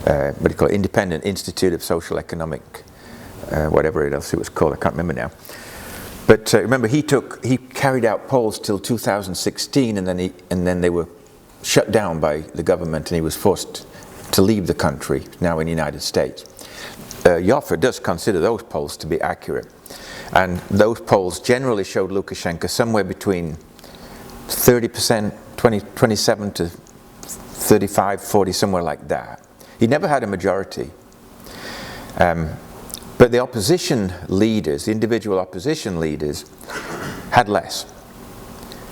[SPEAKER 2] what do you call it, Independent Institute of Social Economic, whatever else it was called, I can't remember now. But remember, he carried out polls till 2016, and then they were shut down by the government, and he was forced to leave the country, now in the United States. Joffe does consider those polls to be accurate. And those polls generally showed Lukashenko somewhere between 30%, 27 to 35, 40, somewhere like that. He never had a majority. But the opposition leaders, the individual opposition leaders, had less.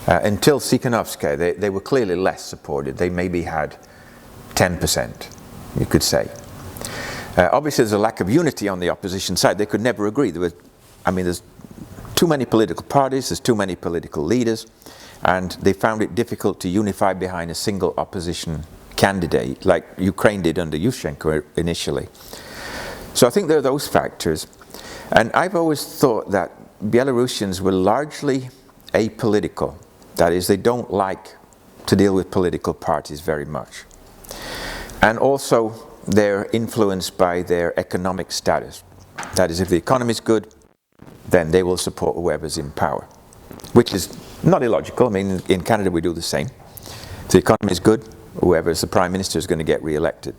[SPEAKER 2] Until Tikhanovskaya, they were clearly less supported. They maybe had 10%, you could say. Obviously, there's a lack of unity on the opposition side. They could never agree. There's too many political parties, there's too many political leaders, and they found it difficult to unify behind a single opposition candidate, like Ukraine did under Yushchenko initially. So I think there are those factors. And I've always thought that Belarusians were largely apolitical. That is, they don't like to deal with political parties very much. And also, they're influenced by their economic status. That is, if the economy is good, then they will support whoever's in power, which is not illogical. I mean, in Canada we do the same. If the economy is good, whoever's the Prime Minister is going to get re-elected.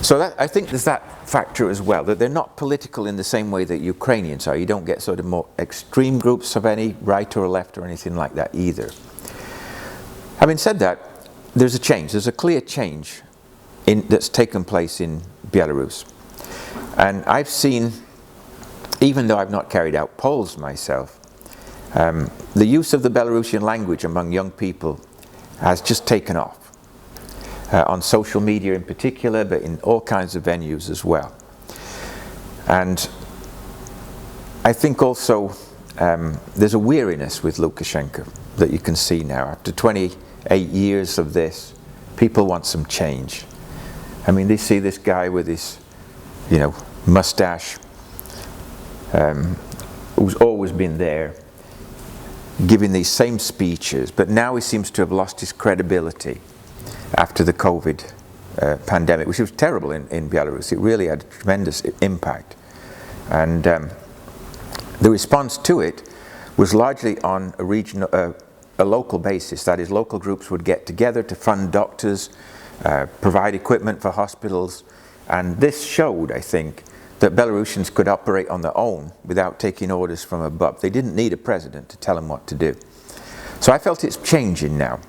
[SPEAKER 2] So I think there's that factor as well, that they're not political in the same way that Ukrainians are. You don't get sort of more extreme groups of any right or left or anything like that either. Having said that, there's a change. There's a clear change that's taken place in Belarus. And I've seen, even though I've not carried out polls myself, the use of the Belarusian language among young people has just taken off. On social media in particular, but in all kinds of venues as well. And I think also there's a weariness with Lukashenko that you can see now. After 28 years of this, people want some change. I mean, they see this guy with his, mustache, who's always been there, giving these same speeches, but now he seems to have lost his credibility after the COVID pandemic, which was terrible in Belarus. It really had a tremendous impact. And the response to it was largely on a local basis. That is, local groups would get together to fund doctors, provide equipment for hospitals. And this showed, I think, that Belarusians could operate on their own without taking orders from above. They didn't need a president to tell them what to do. So I felt it's changing now.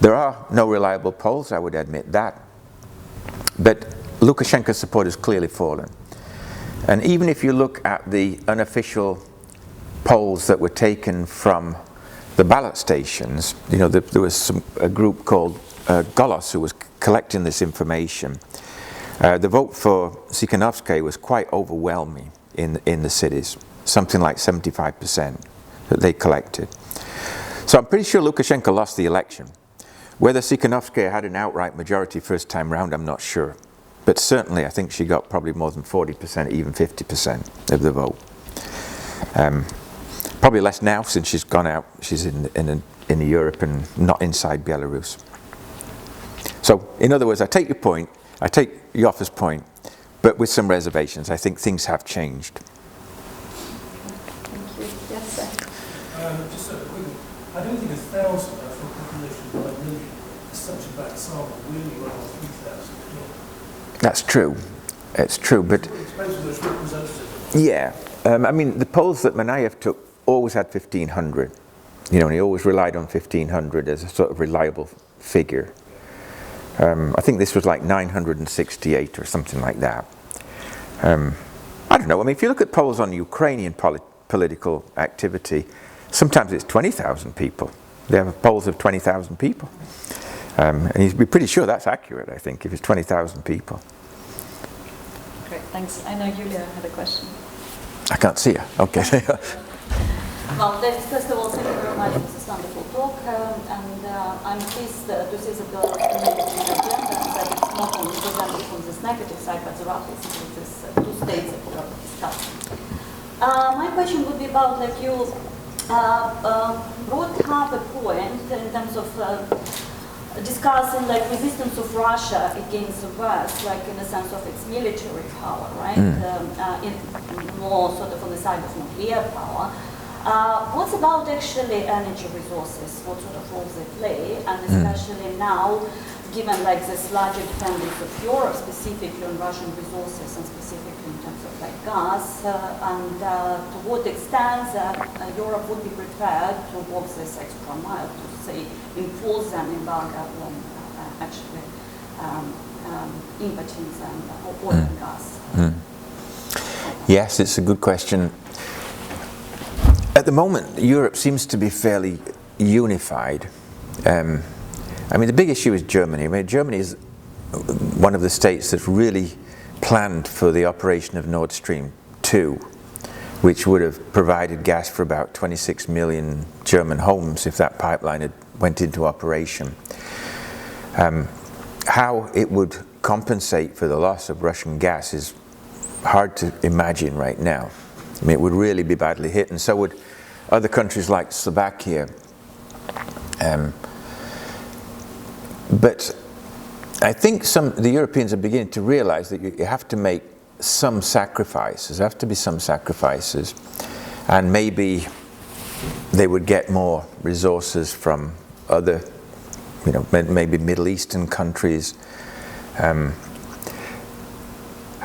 [SPEAKER 2] There are no reliable polls, I would admit that. But Lukashenko's support has clearly fallen. And even if you look at the unofficial polls that were taken from the ballot stations, there was a group called Golos who was collecting this information. The vote for Tikhanovskaya was quite overwhelming in the cities, something like 75% that they collected. So I'm pretty sure Lukashenko lost the election. Whether Tikhanovskaya had an outright majority first time round, I'm not sure. But certainly I think she got probably more than 40%, even 50% of the vote. Probably less now since she's gone out. She's in Europe and not inside Belarus. So in other words, I take your point, I take Joffe's point, but with some reservations. I think things have changed.
[SPEAKER 1] Thank you. Yes, sir.
[SPEAKER 4] Just a quick one. I don't think 1,000 for a population of 5 million is such a bad sample. We only run on 3,000.
[SPEAKER 2] That's true. It's true, but
[SPEAKER 4] It depends on those representatives.
[SPEAKER 2] yeah. I mean, the polls that Manayev took always had 1,500. And he always relied on 1,500 as a sort of reliable figure. I think this was like 968 or something like that. I don't know. I mean, if you look at polls on Ukrainian political activity, sometimes it's 20,000 people. They have polls of 20,000 people. And you'd be pretty sure that's accurate, I think, if it's 20,000 people.
[SPEAKER 1] Great, thanks. I know Julia had a question.
[SPEAKER 2] I can't see her. Okay.
[SPEAKER 5] Well, first of all, thank you very much for this wonderful talk, and I'm pleased to see that the negative agenda, that it's not only presented from this negative side, but there are basically these two states that we are discussing. My question would be about, you brought up a point in terms of discussing like resistance of Russia against the West, like in the sense of its military power, right? In more sort of on the side of nuclear power. What's about actually energy resources? What sort of roles they play, and especially now, given like this larger dependence of Europe specifically on Russian resources and specifically in terms of like gas, and to what extent Europe would be prepared to walk this extra mile to say impose an embargo on actually importing some oil and gas.
[SPEAKER 2] Yes, it's a good question. At the moment, Europe seems to be fairly unified. I mean, the big issue is Germany. I mean, Germany is one of the states that's really planned for the operation of Nord Stream 2, which would have provided gas for about 26 million German homes if that pipeline had went into operation. How it would compensate for the loss of Russian gas is hard to imagine right now. I mean, it would really be badly hit, and so would other countries like Slovakia. But I think the Europeans are beginning to realize that you have to make some sacrifices. There have to be some sacrifices, and maybe they would get more resources from other, maybe Middle Eastern countries. I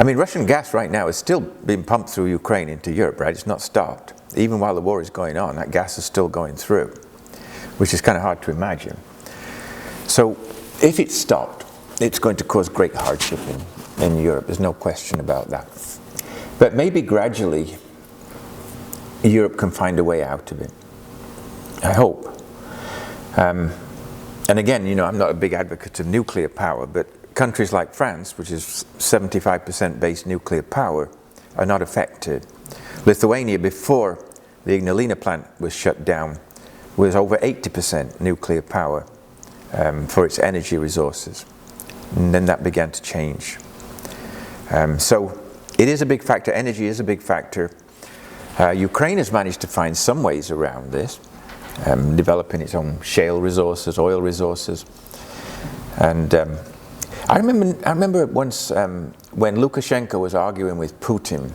[SPEAKER 2] mean, Russian gas right now is still being pumped through Ukraine into Europe, right? It's not stopped. Even while the war is going on, that gas is still going through, which is kind of hard to imagine. So if it's stopped, it's going to cause great hardship in Europe. There's no question about that. But maybe gradually, Europe can find a way out of it. I hope. And again, I'm not a big advocate of nuclear power, but countries like France, which is 75% based nuclear power, are not affected. Lithuania, before the Ignalina plant was shut down, was over 80% nuclear power for its energy resources. And then that began to change. So it is a big factor. Energy is a big factor. Ukraine has managed to find some ways around this, developing its own shale resources, oil resources. And I remember once when Lukashenko was arguing with Putin,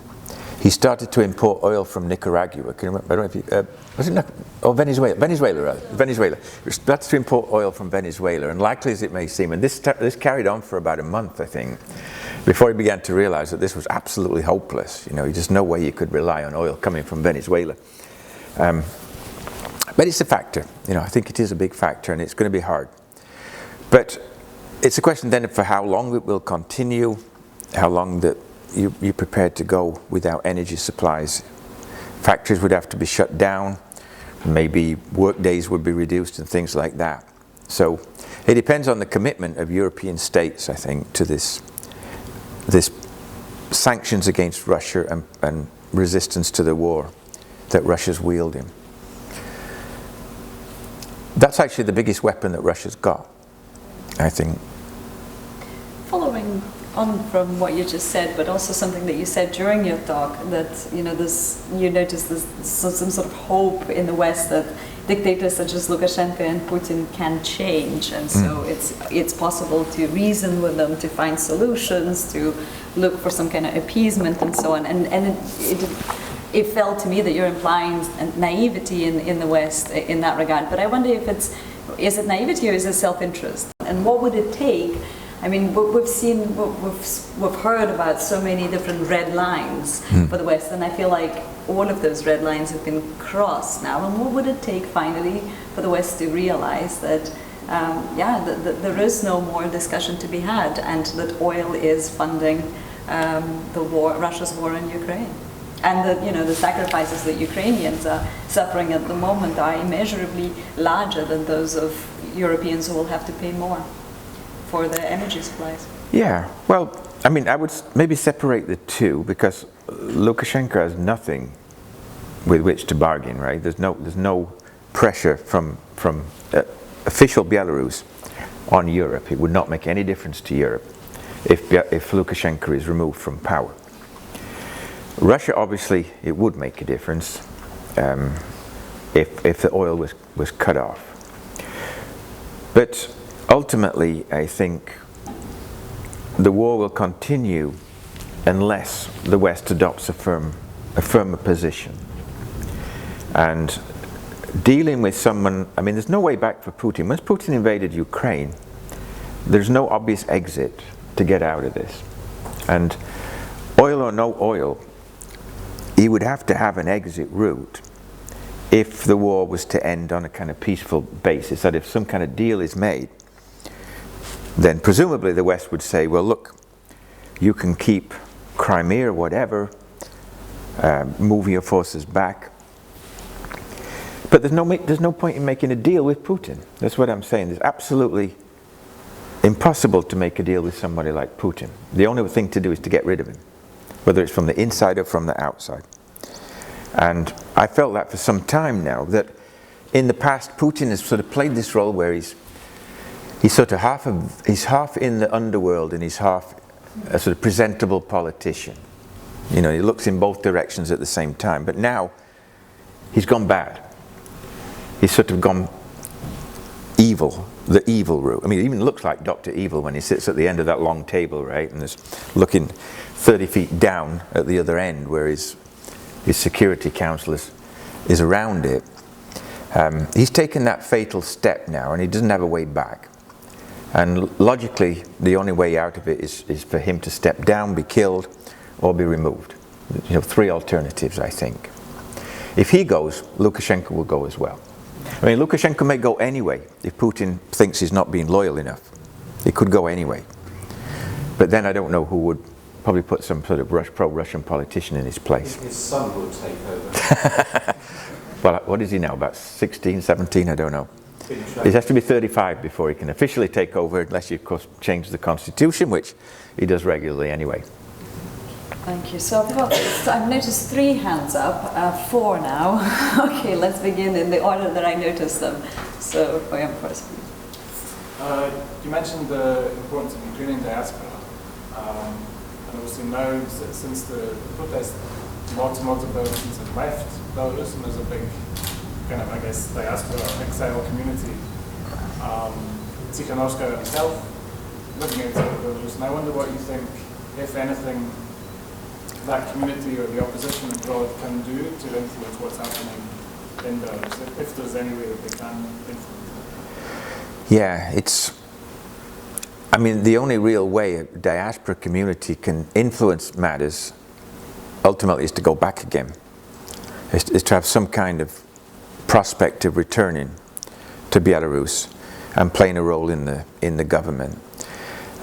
[SPEAKER 2] he started to import oil from Nicaragua. Can you remember? I don't know if you, was it Venezuela? Venezuela. That's to import oil from Venezuela. And likely as it may seem, and this carried on for about a month, I think, before he began to realize that this was absolutely hopeless. There's no way you could rely on oil coming from Venezuela. But it's a factor. I think it is a big factor, and it's going to be hard. But it's a question then for how long it will continue, how long that you're prepared to go without energy supplies. Factories would have to be shut down, maybe work days would be reduced and things like that. So it depends on the commitment of European states, I think, to this sanctions against Russia and resistance to the war that Russia's wielding. That's actually the biggest weapon that Russia's got, I think.
[SPEAKER 1] Following on from what you just said, but also something that you said during your talk, that you notice there's some sort of hope in the West that dictators such as Lukashenko and Putin can change, and so it's possible to reason with them, to find solutions, to look for some kind of appeasement and so on. And it felt to me that you're implying naivety in the West in that regard. But I wonder if is it naivety or is it self-interest? And what would it take? I mean, we've heard about so many different red lines for the West, and I feel like all of those red lines have been crossed now. And what would it take finally for the West to realize that, that there is no more discussion to be had, and that oil is funding Russia's war in Ukraine, and that the sacrifices that Ukrainians are suffering at the moment are immeasurably larger than those of Europeans who will have to pay more for the energy supplies.
[SPEAKER 2] Yeah, well, I mean, I would maybe separate the two, because Lukashenko has nothing with which to bargain, right? There's no pressure from official Belarus on Europe. It would not make any difference to Europe if Lukashenko is removed from power. Russia, obviously, it would make a difference. if the oil was cut off. But ultimately, I think the war will continue unless the West adopts a firmer position. And dealing with someone, I mean, there's no way back for Putin. Once Putin invaded Ukraine, there's no obvious exit to get out of this. And oil or no oil, he would have to have an exit route if the war was to end on a kind of peaceful basis, that if some kind of deal is made, then presumably the West would say, well, look, you can keep Crimea or whatever, move your forces back. But there's no point in making a deal with Putin. That's what I'm saying. It's absolutely impossible to make a deal with somebody like Putin. The only thing to do is to get rid of him, whether it's from the inside or from the outside. And I felt that for some time now, that in the past Putin has sort of played this role where he's sort of he's half in the underworld and he's half a sort of presentable politician. You know, he looks in both directions at the same time. But now he's gone bad. He's sort of gone evil, the evil route. I mean, he even looks like Dr. Evil when he sits at the end of that long table, right? And is looking 30 feet down at the other end where his security council is around it. He's taken that fatal step now, and he doesn't have a way back. And logically, the only way out of it is for him to step down, be killed, or be removed. You know, 3 alternatives, I think. If he goes, Lukashenko will go as well. I mean, Lukashenko may go anyway if Putin thinks he's not being loyal enough. He could go anyway. But then I don't know who would probably put some sort of pro-Russian politician in his place.
[SPEAKER 6] His son would take over.
[SPEAKER 2] Well, what is he now, about 16, 17? I don't know. He has to be 35 before he can officially take over, unless you, of course, change the constitution, which he does regularly anyway.
[SPEAKER 1] Thank you. So I've noticed 3 hands up, 4 now. Okay, let's begin in the order that I noticed them. So, William first, please.
[SPEAKER 7] You mentioned the importance of the Ukrainian diaspora. And obviously now, since the protest, lots and lots of Belarusians have left Belarus, and there's a big kind of, I guess, diaspora exile community. Tikhanovskaya himself living outside of Belarus, and I wonder what you think, if anything, that community or the opposition abroad can do to influence what's happening in Belarus, if there's any way that they can influence it.
[SPEAKER 2] Yeah, I mean, the only real way a diaspora community can influence matters ultimately is to go back again, is to have some kind of prospect of returning to Belarus and playing a role in the government.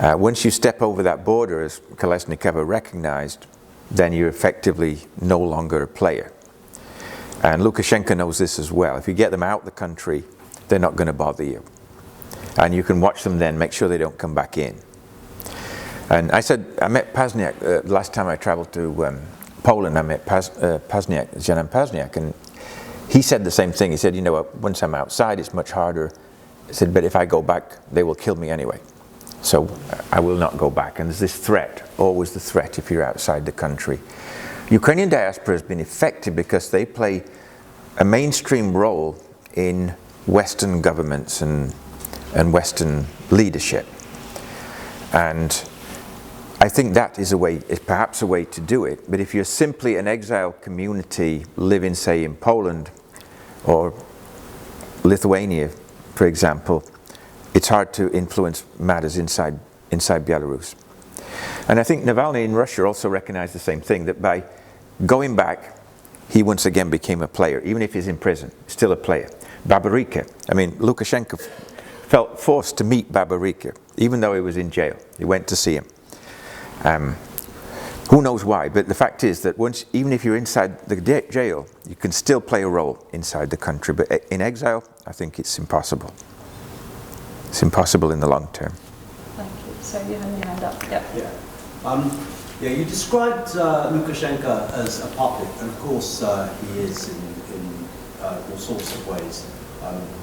[SPEAKER 2] Once you step over that border, as Kolesnikova recognized, then you're effectively no longer a player. And Lukashenko knows this as well. If you get them out of the country, they're not going to bother you. And you can watch them then, make sure they don't come back in. And I met Pazniak, last time I traveled to Poland, I met Pazniak, Janan Pazniak, and he said the same thing. He said, you know, once I'm outside, it's much harder. He said, but if I go back, they will kill me anyway. So I will not go back. And there's this threat, always the threat if you're outside the country. Ukrainian diaspora has been effective because they play a mainstream role in Western governments and Western leadership. And I think that is perhaps a way to do it. But if you're simply an exile community living, say, in Poland or Lithuania, for example, it's hard to influence matters inside Belarus. And I think Navalny in Russia also recognized the same thing, that by going back, he once again became a player. Even if he's in prison, still a player. Babarika, I mean, Lukashenko felt forced to meet Babarika, even though he was in jail. He went to see him. Who knows why, but the fact is that even if you're inside the jail, you can still play a role inside the country. But in exile, I think it's impossible. It's impossible in the long term.
[SPEAKER 1] Thank you. So you have your hand up. Yep.
[SPEAKER 6] Yeah, you described Lukashenko as a puppet, and of course he is in all sorts of ways.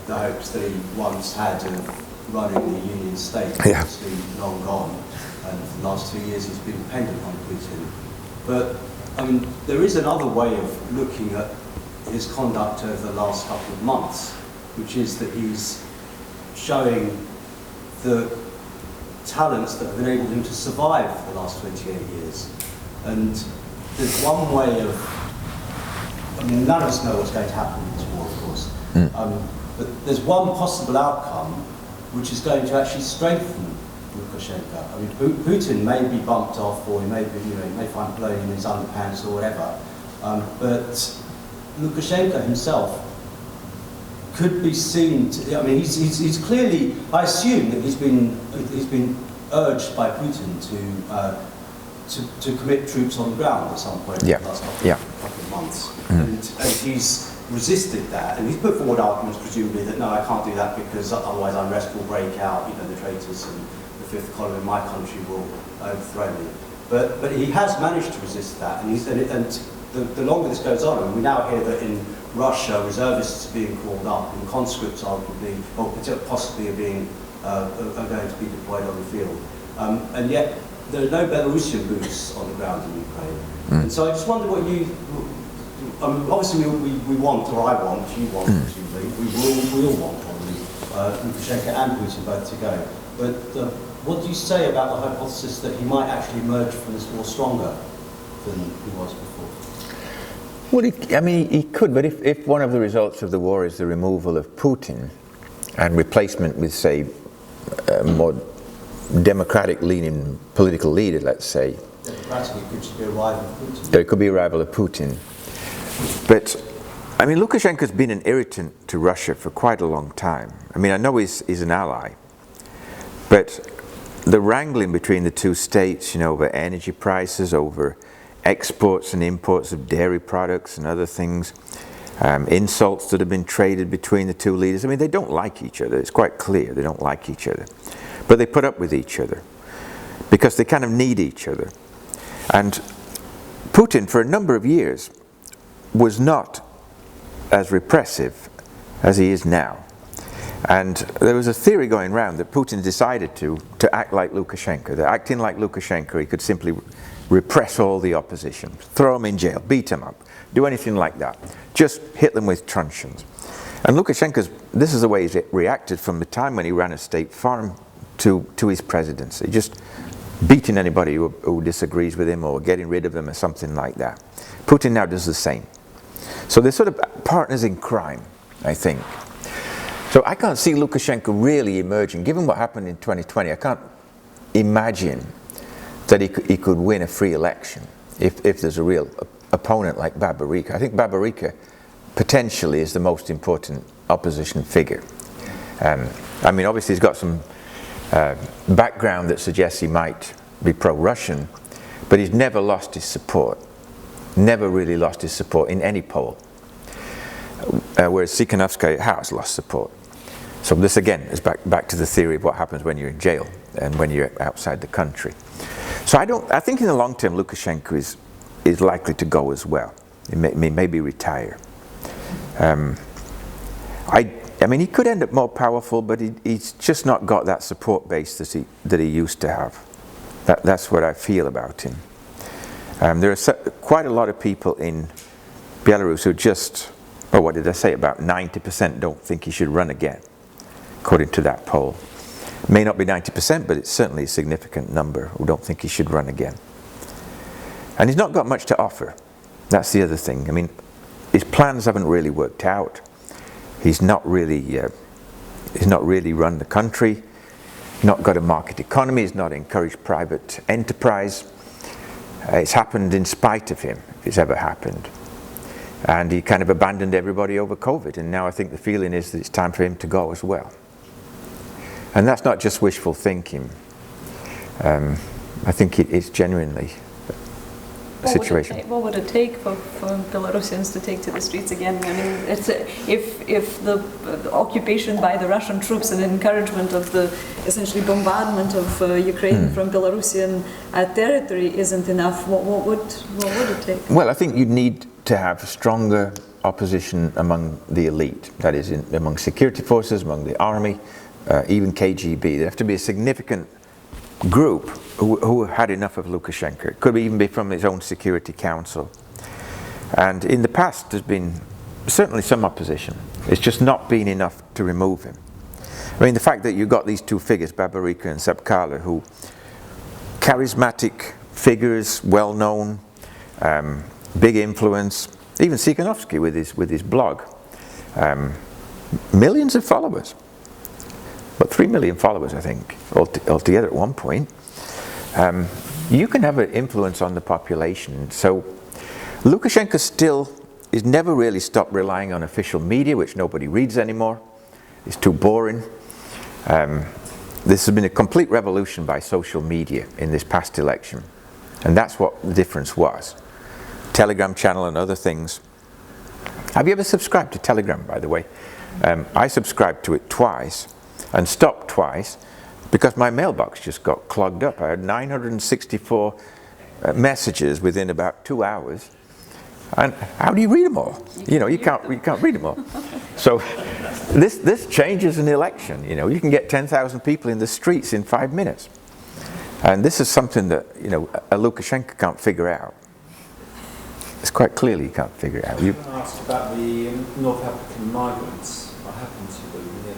[SPEAKER 6] The hopes that he once had of running the Union state are obviously long gone, and for the last 2 years he's been dependent on Putin. But I mean, there is another way of looking at his conduct over the last couple of months, which is that he's showing the talents that have enabled him to survive for the last 28 years. And there's one way of, I mean, none of us know what's going to happen in this war, of course, but there's one possible outcome which is going to actually strengthen Lukashenko. I mean, Putin may be bumped off, or he may be, he may find blowing in his underpants or whatever, but Lukashenko himself could be seen to, I mean, he's clearly, I assume that he's been urged by Putin to commit troops on the ground at some point in the last couple of months. And he's resisted that, and he's put forward arguments presumably that no, I can't do that because otherwise unrest will break out, you know, the traitors and the fifth column in my country will overthrow me. But he has managed to resist that, and the longer this goes on, and we now hear that in Russia reservists are being called up and conscripts arguably, or possibly are going to be deployed on the field. And yet there are no Belarusian boots on the ground in Ukraine. And so I just wonder what you, obviously we want, or I want, you want, presumably, we all want probably, Lukashenko and Putin both to go. But what do you say about the hypothesis that he might actually emerge from this war stronger than he was before?
[SPEAKER 2] Well, he could, but if one of the results of the war is the removal of Putin and replacement with, say, a more democratic-leaning political leader, let's say,
[SPEAKER 6] Practically, it could be a rival of Putin.
[SPEAKER 2] There could be a rival of Putin. But, I mean, Lukashenko's been an irritant to Russia for quite a long time. I mean, I know he's an ally, but the wrangling between the two states, you know, over energy prices, over exports and imports of dairy products and other things, insults that have been traded between the two leaders. I mean, they don't like each other. It's quite clear they don't like each other. But they put up with each other because they kind of need each other. And Putin, for a number of years, was not as repressive as he is now. And there was a theory going around that Putin decided to act like Lukashenko, that acting like Lukashenko, he could simply repress all the opposition, throw them in jail, beat them up, do anything like that. Just hit them with truncheons. And Lukashenko's, this is the way he's reacted from the time when he ran a state farm to his presidency, just beating anybody who disagrees with him or getting rid of them or something like that. Putin now does the same. So they're sort of partners in crime, I think. So I can't see Lukashenko really emerging. Given what happened in 2020, I can't imagine that he could win a free election if there's a real opponent like Babarika. I think Babarika potentially is the most important opposition figure. I mean, obviously he's got some background that suggests he might be pro-Russian, but he's never lost his support. Never really lost his support in any poll. Whereas Tikhanovskaya has lost support. So this again is back to the theory of what happens when you're in jail and when you're outside the country. So I think in the long term Lukashenko is likely to go as well. He may maybe retire. I mean, he could end up more powerful, but he's just not got that support base that he used to have. That's what I feel about him. There are quite a lot of people in Belarus who just, well, what did I say? About 90% don't think he should run again, according to that poll. It may not be 90%, but it's certainly a significant number who don't think he should run again. And he's not got much to offer. That's the other thing. I mean, his plans haven't really worked out. He's not really run the country, not got a market economy, he's not encouraged private enterprise. It's happened in spite of him, if it's ever happened. And he kind of abandoned everybody over COVID, and now I think the feeling is that it's time for him to go as well. And that's not just wishful thinking. I think it's genuinely a situation.
[SPEAKER 8] What would it take for Belarusians to take to the streets again? I mean, if the occupation by the Russian troops and encouragement of the essentially bombardment of Ukraine from Belarusian territory isn't enough, what would it take?
[SPEAKER 2] Well, I think you'd need to have stronger opposition among the elite, that is, among security forces, among the army, even KGB. There have to be a significant group who had enough of Lukashenko. It could even be from his own Security Council. And in the past, there's been certainly some opposition. It's just not been enough to remove him. I mean, the fact that you've got these two figures, Babarika and Sapkala, who charismatic figures, well-known, big influence, even Sikhanovsky with his blog, millions of followers, but 3 million followers, I think, altogether at one point. You can have an influence on the population. So Lukashenko still is never really stopped relying on official media, which nobody reads anymore. It's too boring. This has been a complete revolution by social media in this past election. And that's what the difference was. Telegram channel and other things. Have you ever subscribed to Telegram, by the way? I subscribed to it twice and stopped twice because my mailbox just got clogged up. I had 964 messages within about 2 hours. And how do you read them all? You know, you can't read them all. So this changes an election. You know, you can get 10,000 people in the streets in 5 minutes. And this is something that, you know, a Lukashenko can't figure out. It's quite clearly he can't figure it out.
[SPEAKER 9] I was going to ask about the North African migrants. What happened to them?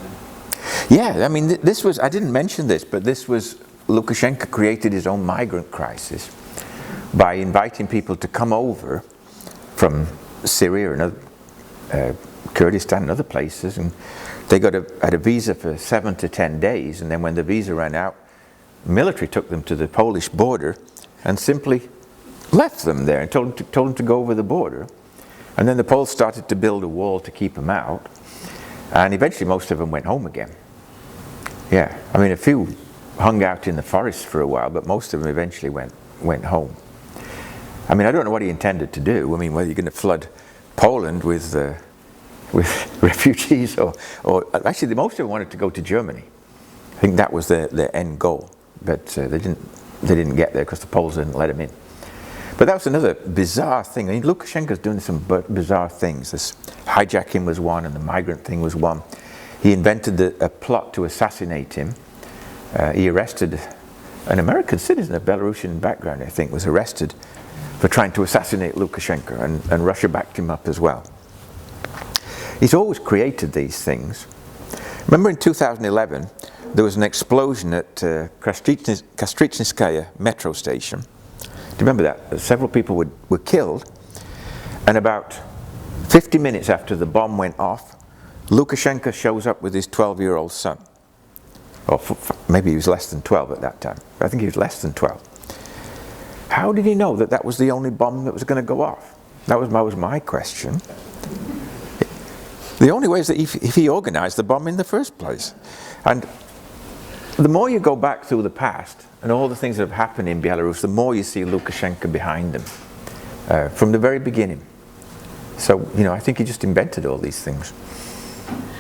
[SPEAKER 2] Yeah, I mean, this was, I didn't mention this, but this was, Lukashenko created his own migrant crisis by inviting people to come over from Syria and Kurdistan and other places, and they had a visa for 7 to 10 days, and then when the visa ran out, military took them to the Polish border and simply left them there and told them to go over the border. And then the Poles started to build a wall to keep them out, and eventually most of them went home again. Yeah, I mean, a few hung out in the forest for a while, but most of them eventually went home. I mean, I don't know what he intended to do. I mean, whether you're going to flood Poland with refugees or actually most of them wanted to go to Germany. I think that was their end goal, but they didn't get there because the Poles didn't let them in. But that was another bizarre thing. I mean, Lukashenko's doing some bizarre things. This hijacking was one, and the migrant thing was one. He invented a plot to assassinate him. He arrested an American citizen of Belarusian background, I think, was arrested for trying to assassinate Lukashenko, and Russia backed him up as well. He's always created these things. Remember in 2011, there was an explosion at Kostryczynskaya metro station. Do you remember that? Several people were killed, and about 50 minutes after the bomb went off, Lukashenko shows up with his 12-year-old son. Or maybe he was less than 12 at that time. I think he was less than 12. How did he know that that was the only bomb that was going to go off? That was my question. The only way is that if he organized the bomb in the first place. And the more you go back through the past and all the things that have happened in Belarus, the more you see Lukashenko behind them from the very beginning. So, you know, I think he just invented all these things.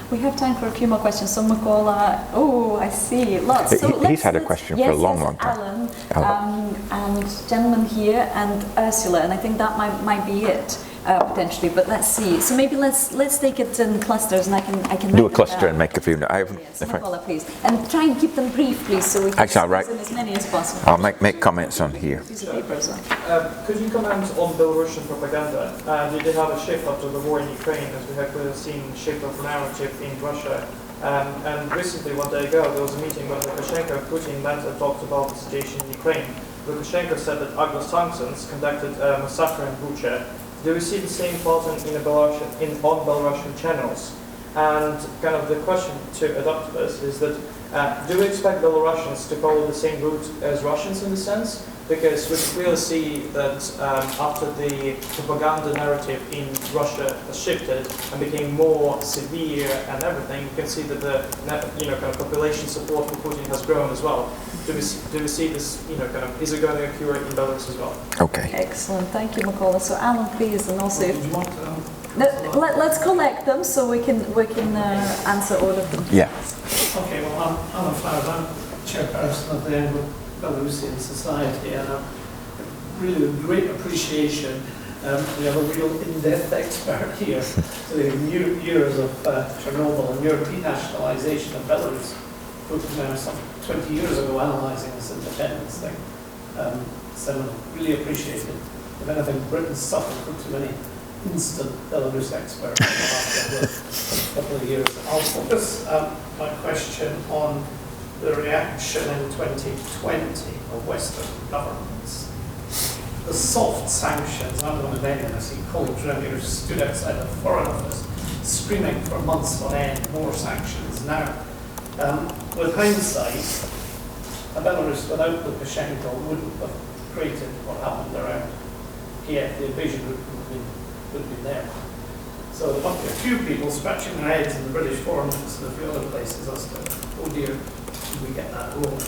[SPEAKER 8] We have time for a few more questions. So Mykola, oh, I see, lots. So
[SPEAKER 2] he's had a question for a long time.
[SPEAKER 8] Alan. And gentleman here, and Ursula, and I think that might be it. Potentially, but let's see. So maybe let's take it in clusters, and I can
[SPEAKER 2] do a cluster and make a few.
[SPEAKER 8] Yes, Mykola, please, and try and keep them brief, please, so we can
[SPEAKER 2] actually,
[SPEAKER 8] squeeze in as many as possible.
[SPEAKER 2] I'll make comments on here.
[SPEAKER 7] Piece of paper as well. Could you comment on Belarusian propaganda? Did they have a shift after the war in Ukraine, as we have seen a shift of narrative in Russia? And recently, one day ago, there was a meeting when Lukashenko and Putin met and talked about the situation in Ukraine. Lukashenko said that Anglo-Saxons conducted a massacre in Bucha. Do we see the same pattern on Belarusian channels? And kind of the question to adopt this is that do we expect Belarusians to follow the same route as Russians in the sense? Because we clearly see that after the propaganda narrative in Russia has shifted and became more severe and everything, you can see that the kind of population support for Putin has grown as well. Do we see this, kind of, is it going to occur in Belarus as well?
[SPEAKER 2] Okay.
[SPEAKER 8] Excellent, thank you, Mykola. So Alan, please, and also let's collect them so we can answer all of them.
[SPEAKER 2] Yeah.
[SPEAKER 4] Okay, well, I'm Alan Flowers. I'm chairperson of the Belarusian Society, and I'm really with great appreciation. We have a real in-depth expert here. So the years of Chernobyl and European nationalisation of Belarus, which was now some 20 years ago, analysing this independence thing. So really appreciate it. If anything, Britain's suffered from too many instant Belarus expert in the last couple of years. I'll focus my question on the reaction in 2020 of Western governments. The soft sanctions, I'm going to mention, I see colleagues around here stood outside the Foreign Office screaming for months on end, more sanctions. Now, with hindsight, a Belarus without Lukashenko wouldn't have created what happened around Kiev. The invasion would have been there. So there must be a few people scratching their heads in the British Foreign Office and a few other places as to, oh dear, did we get that wrong?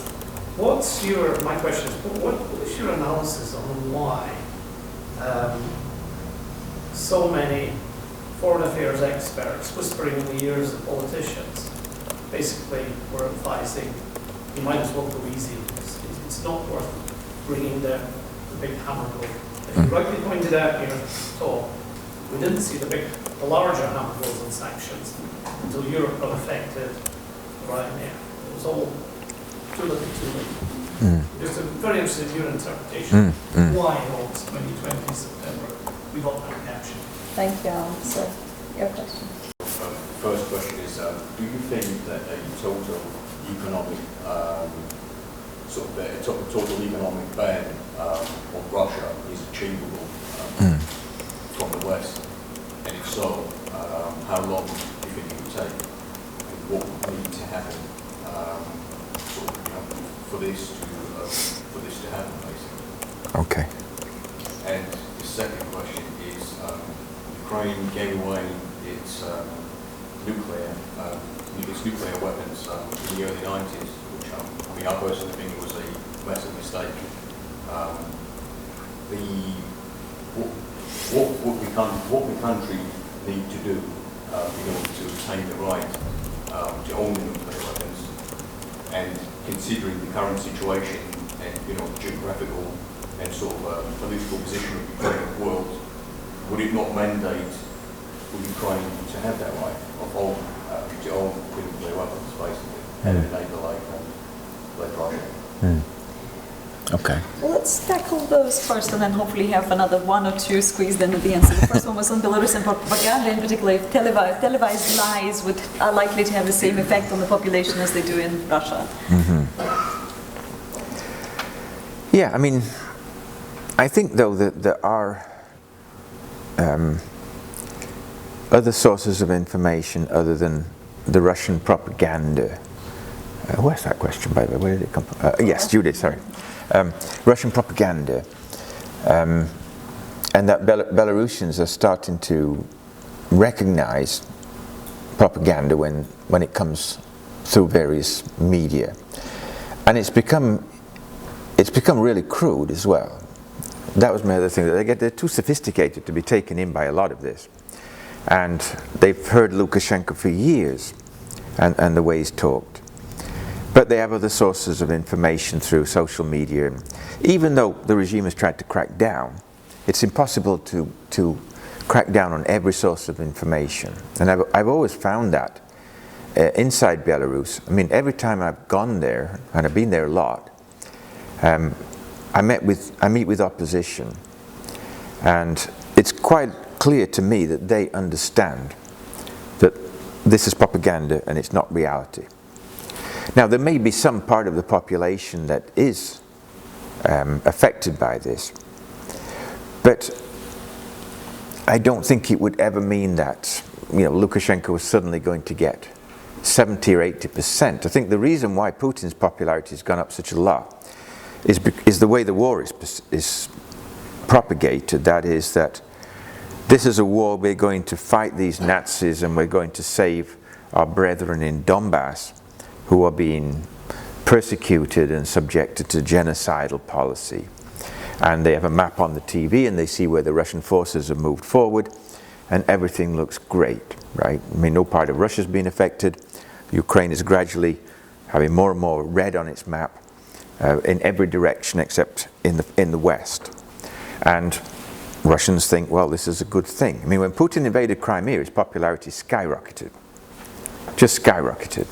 [SPEAKER 4] What's your, my question is, what is your analysis on why so many foreign affairs experts whispering in the ears of politicians basically were advising you might as well go easy on this. It's not worth bringing the big hammer blow. As you rightly pointed out in your talk, we didn't see the larger hammer blows on sanctions until Europe got affected right there. It was all too little, too late. Just a very interested in your interpretation. Why in August 2020, September, we got that reaction?
[SPEAKER 8] Thank you, Alan. So, your question.
[SPEAKER 9] First question is, do you think that a total economic, total economic ban on Russia is achievable from the West? And if so, how long do you think it would take? And what would need to happen for this to happen, basically?
[SPEAKER 2] Okay.
[SPEAKER 9] And the second question is, Ukraine gave away its nuclear weapons in the early 90s, which I personally think was a massive mistake. What the country need to do in order to obtain the right to own the nuclear weapons, and considering the current situation and geographical and sort of political position of Ukraine in the world, would it not mandate for Ukraine to have that right of to own nuclear weapons, basically, and enable like Russia?
[SPEAKER 2] Okay.
[SPEAKER 8] Well, let's tackle those first and then hopefully have another one or two squeezed in at the end. So the first one was on Belarusian propaganda, in particular if televised lies are likely to have the same effect on the population as they do in Russia.
[SPEAKER 2] Yeah, I mean, I think though that there are other sources of information other than the Russian propaganda. Where's that question, by the way? Where did it come from? Yes, Judith, sorry. Russian propaganda, and that Belarusians are starting to recognize propaganda when it comes through various media, and it's become really crude as well. That was my other thing. They're too sophisticated to be taken in by a lot of this, and they've heard Lukashenko for years, and the way he's talked. But they have other sources of information through social media. Even though the regime has tried to crack down, it's impossible to crack down on every source of information. And I've always found that inside Belarus. I mean, every time I've gone there, and I've been there a lot, I meet with opposition, and it's quite clear to me that they understand that this is propaganda and it's not reality. Now, there may be some part of the population that is affected by this, but I don't think it would ever mean that Lukashenko was suddenly going to get 70 or 80%. I think the reason why Putin's popularity has gone up such a lot is the way the war is propagated. That is that this is a war, we're going to fight these Nazis and we're going to save our brethren in Donbass who are being persecuted and subjected to genocidal policy. And they have a map on the TV and they see where the Russian forces have moved forward and everything looks great, right? I mean, no part of Russia's been affected. Ukraine is gradually having more and more red on its map in every direction except in the west. And Russians think, well, this is a good thing. I mean, when Putin invaded Crimea, his popularity skyrocketed, just skyrocketed.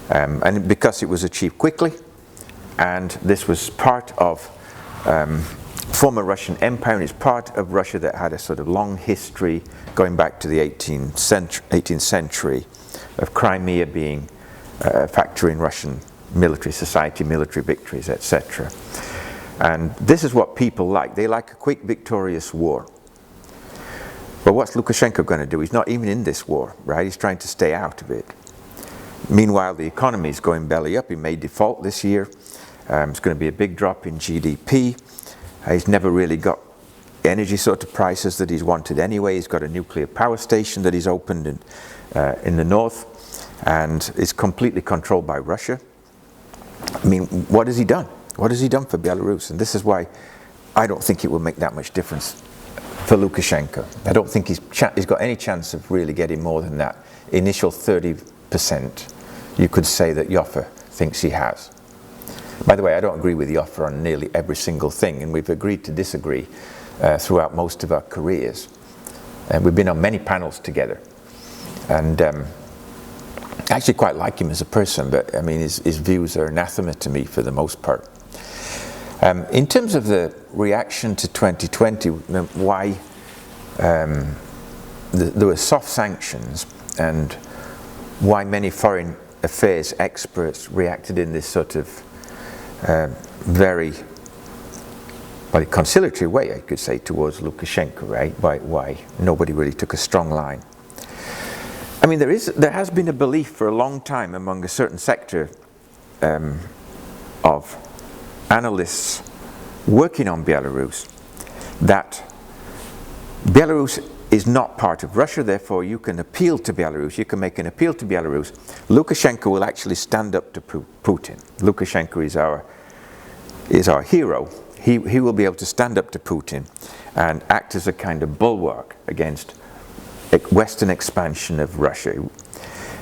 [SPEAKER 2] And because it was achieved quickly, and this was part of former Russian Empire, and it's part of Russia that had a sort of long history going back to the 18th century of Crimea being a factor in Russian military society, military victories, etc. And this is what people like. They like a quick, victorious war. But what's Lukashenko going to do? He's not even in this war, right? He's trying to stay out of it. Meanwhile, the economy is going belly up. He may default this year. It's going to be a big drop in GDP. He's never really got energy sort of prices that he's wanted anyway. He's got a nuclear power station that he's opened in the north, and it's completely controlled by Russia. I mean, what has he done? What has he done for Belarus? And this is why I don't think it will make that much difference for Lukashenko. I don't think he's got any chance of really getting more than that initial 30% you could say that Joffe thinks he has. By the way, I don't agree with Joffe on nearly every single thing, and we've agreed to disagree throughout most of our careers. And we've been on many panels together. And I actually quite like him as a person, but I mean, his views are anathema to me for the most part. In terms of the reaction to 2020, why there were soft sanctions and why many foreign affairs experts reacted in this sort of very conciliatory way, I could say, towards Lukashenko, right? Why nobody really took a strong line. I mean, there has been a belief for a long time among a certain sector of analysts working on Belarus that Belarus is not part of Russia, therefore you can appeal to Belarus, you can make an appeal to Belarus. Lukashenko will actually stand up to Putin. Lukashenko is our hero. He will be able to stand up to Putin and act as a kind of bulwark against Western expansion of Russia.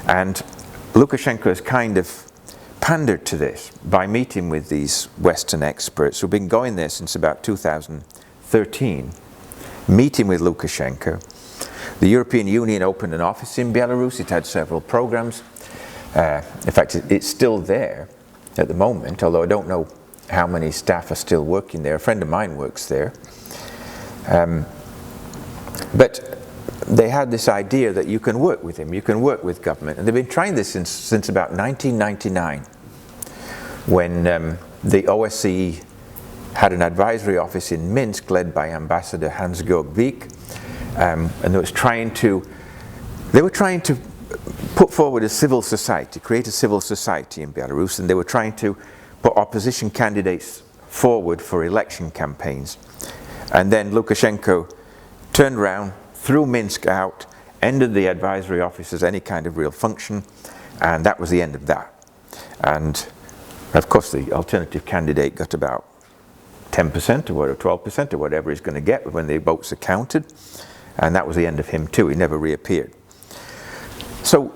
[SPEAKER 2] And Lukashenko has kind of pandered to this by meeting with these Western experts who've been going there since about 2013, meeting with Lukashenko. The European Union opened an office in Belarus. It had several programs. In fact, it's still there at the moment, although I don't know how many staff are still working there. A friend of mine works there. But they had this idea that you can work with him, you can work with government. And they've been trying this since about 1999, when the OSCE had an advisory office in Minsk led by Ambassador Hans-Georg Wiek, and they were trying to put forward a civil society, create a civil society in Belarus, and they were trying to put opposition candidates forward for election campaigns. And then Lukashenko turned around, threw Minsk out, ended the advisory office as any kind of real function, and that was the end of that. And of course the alternative candidate got about 10% or 12% or whatever he's going to get when the votes are counted, and that was the end of him too. He never reappeared. So,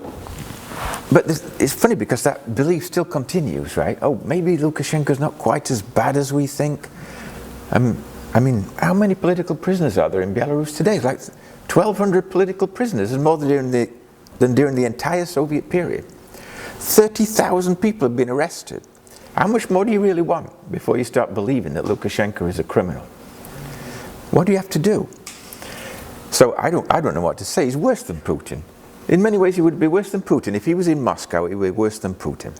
[SPEAKER 2] but it's funny because that belief still continues, right? Oh, maybe Lukashenko's not quite as bad as we think. I mean, how many political prisoners are there in Belarus today? It's like 1,200 political prisoners, and more than during the entire Soviet period. 30,000 people have been arrested. How much more do you really want before you start believing that Lukashenko is a criminal? What do you have to do? So I don't know what to say. He's worse than Putin. In many ways he would be worse than Putin. If he was in Moscow, he would be worse than Putin.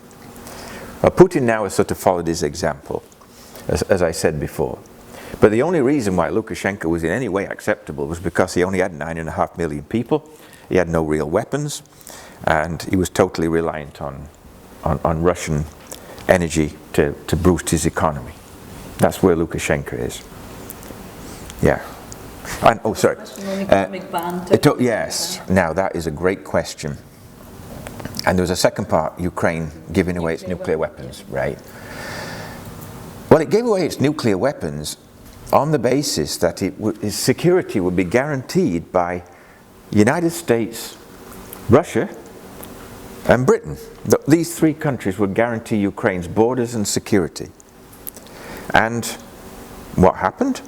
[SPEAKER 2] Well, Putin now has sort of followed his example, as I said before. But the only reason why Lukashenko was in any way acceptable was because he only had 9.5 million people, he had no real weapons, and he was totally reliant on Russian energy to boost his economy. That's where Lukashenko is. Yeah. And, oh, sorry. Yes, now that is a great question. And there was a second part, Ukraine giving away its nuclear weapons, right? Well, it gave away its nuclear weapons on the basis that its security would be guaranteed by United States, Russia, and Britain. These three countries would guarantee Ukraine's borders and security. And what happened?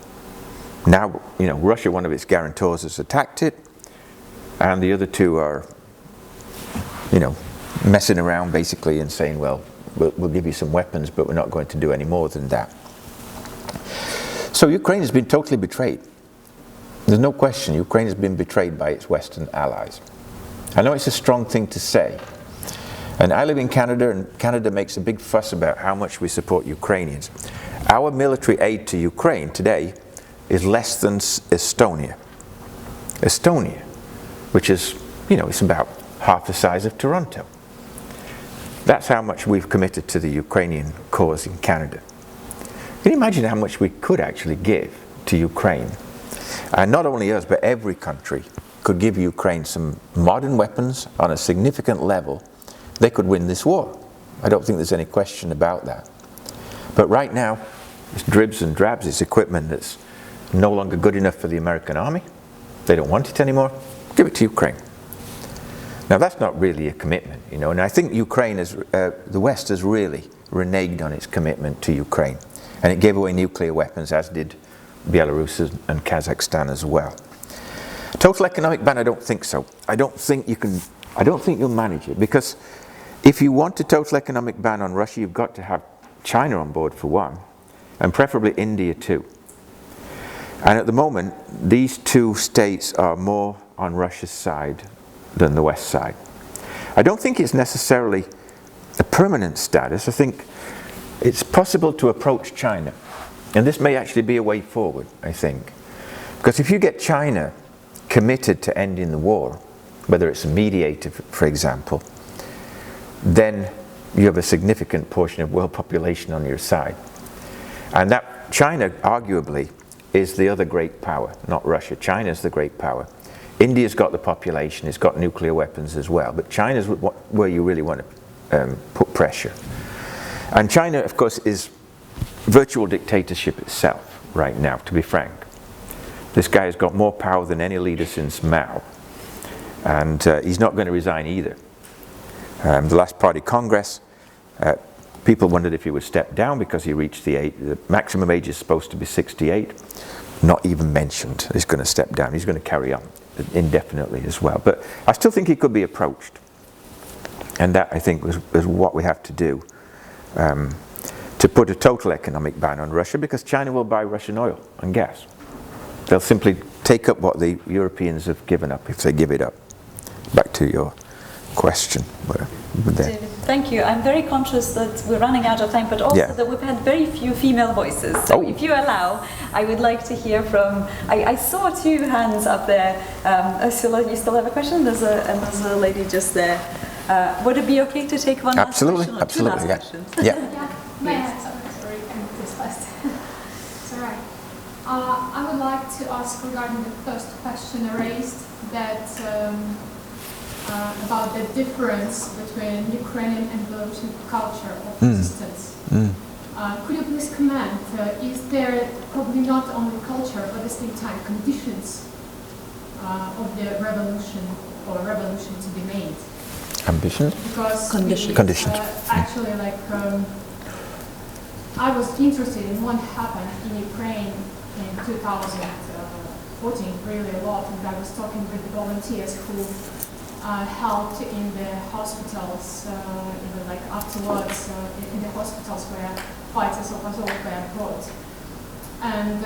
[SPEAKER 2] Now, Russia, one of its guarantors, has attacked it, and the other two are, messing around basically and saying, well, we'll give you some weapons, but we're not going to do any more than that. So Ukraine has been totally betrayed. There's no question Ukraine has been betrayed by its Western allies. I know it's a strong thing to say. And I live in Canada, and Canada makes a big fuss about how much we support Ukrainians. Our military aid to Ukraine today is less than Estonia. Estonia, which is, it's about half the size of Toronto. That's how much we've committed to the Ukrainian cause in Canada. Can you imagine how much we could actually give to Ukraine? And not only us, but every country could give Ukraine some modern weapons on a significant level. They could win this war. I don't think there's any question about that. But right now, it's dribs and drabs. It's equipment that's no longer good enough for the American army. They don't want it anymore. Give it to Ukraine. Now that's not really a commitment, and I think Ukraine the West has really reneged on its commitment to Ukraine. And it gave away nuclear weapons, as did Belarus and Kazakhstan as well. Total economic ban, I don't think so. I don't think you'll manage it, because if you want a total economic ban on Russia, you've got to have China on board for one, and preferably India too. And at the moment, these two states are more on Russia's side than the West side. I don't think it's necessarily a permanent status. I think it's possible to approach China. And this may actually be a way forward, I think. Because if you get China committed to ending the war, whether it's a mediator, for example, then you have a significant portion of world population on your side. And that China, arguably, is the other great power, not Russia. China's the great power. India's got the population, it's got nuclear weapons as well, but China's where you really want to put pressure. And China, of course, is virtual dictatorship itself right now, to be frank. This guy has got more power than any leader since Mao, and he's not going to resign either. The last party Congress, people wondered if he would step down because he reached the maximum age is supposed to be 68. Not even mentioned. He's going to step down. He's going to carry on indefinitely as well. But I still think he could be approached. And that, I think, is what we have to do to put a total economic ban on Russia, because China will buy Russian oil and gas. They'll simply take up what the Europeans have given up if they give it up. Back to your question.
[SPEAKER 8] David, thank you. I'm very conscious that we're running out of time, but also that we've had very few female voices. So if you allow, I would like to hear from, I saw two hands up there. Ursula, you still have a question? There's a lady just there. Would it be okay to take one last question?
[SPEAKER 2] Absolutely, yeah.
[SPEAKER 10] May I? Sorry, this first. It's all right. I would like to ask regarding the first question raised, that about the difference between Ukrainian and Belarusian culture of resistance. Could you please comment, is there probably not only culture, but at the same time conditions of the revolution or revolution to be made?
[SPEAKER 2] Ambitions?
[SPEAKER 10] Because
[SPEAKER 2] conditions.
[SPEAKER 10] Actually, I was interested in what happened in Ukraine in 2014 really a lot, and I was talking with the volunteers who helped in the hospitals, even afterwards in the hospitals where fighters of Azov were brought. And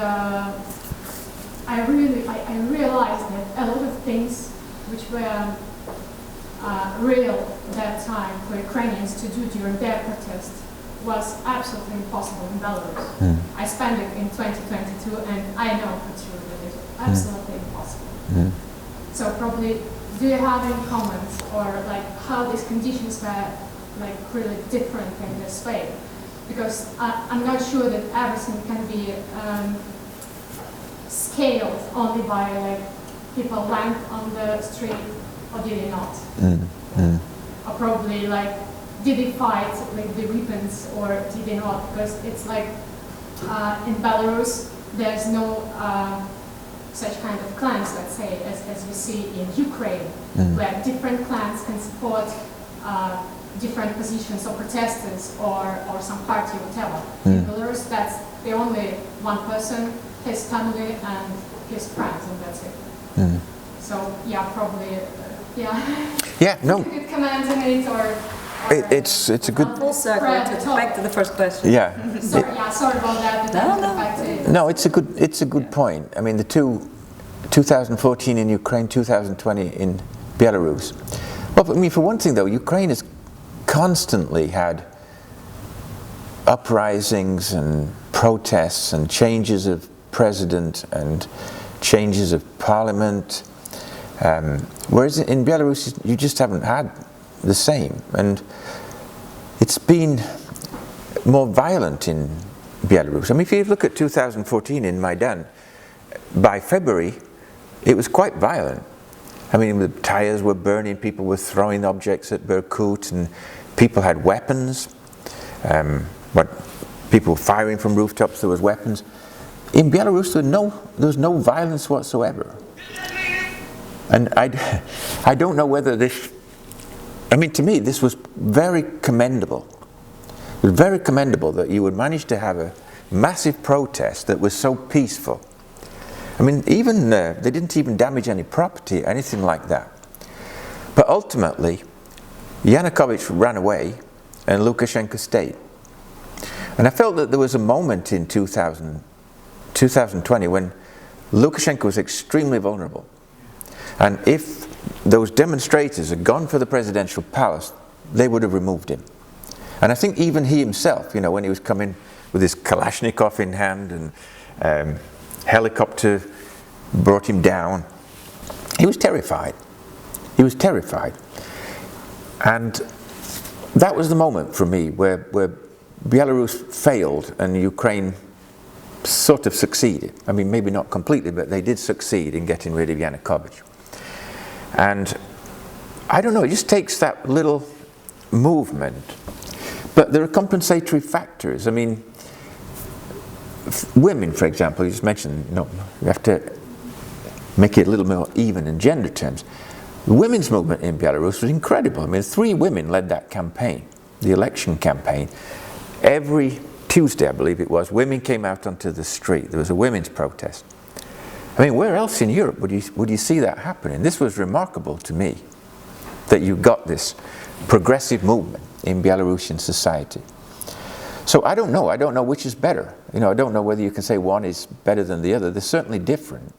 [SPEAKER 10] I realized that a lot of things which were real at that time for Ukrainians to do during their protest was absolutely impossible in Belarus. I spent it in 2022, and I know for sure that it's absolutely impossible. So probably, do you have any comments or how these conditions were really different in this way? Because I'm not sure that everything can be scaled only by people lying on the street, or did they not? Or probably did they fight with the weapons, or did they not? Because it's in Belarus there's no such kind of clans, let's say, as we see in Ukraine, where different clans can support different positions or protesters or some party or whatever. In Belarus, that's the only one person, his family and his friends, and that's it. So yeah, probably,
[SPEAKER 2] Yeah, no.
[SPEAKER 10] You could comment on it, or
[SPEAKER 2] It's a good...
[SPEAKER 8] Full circle, back to the first question.
[SPEAKER 2] Yeah.
[SPEAKER 10] Sorry about that.
[SPEAKER 2] No, it's a good point. I mean, the 2014 in Ukraine, 2020 in Belarus. Well, I mean, for one thing though, Ukraine has constantly had uprisings and protests and changes of president and changes of parliament, whereas in Belarus you just haven't had the same, and it's been more violent in Belarus. I mean, if you look at 2014 in Maidan, by February it was quite violent. I mean, the tires were burning, people were throwing objects at Berkut, and people had weapons. People were firing from rooftops, there was weapons. In Belarus, there was no violence whatsoever. And I don't know whether this, I mean, to me, this was very commendable. It was very commendable that you would manage to have a massive protest that was so peaceful. I mean, even they didn't even damage any property, anything like that. But ultimately, Yanukovych ran away and Lukashenko stayed. And I felt that there was a moment in 2020 when Lukashenko was extremely vulnerable. And if those demonstrators had gone for the presidential palace, they would have removed him. And I think even he himself, you know, when he was coming with his Kalashnikov in hand and helicopter brought him down, he was terrified. He was terrified. And that was the moment for me where Belarus failed and Ukraine sort of succeeded. I mean, maybe not completely, but they did succeed in getting rid of Yanukovych. And I don't know, it just takes that little movement. But there are compensatory factors. I mean, women, for example, you just mentioned, you know, you have to make it a little more even in gender terms. The women's movement in Belarus was incredible. I mean, 3 women led that campaign, the election campaign. Every Tuesday, I believe it was, women came out onto the street. There was a women's protest. I mean, where else in Europe would you see that happening? This was remarkable to me, that you got this progressive movement in Belarusian society. So I don't know which is better. You know, I don't know whether you can say one is better than the other. They're certainly different.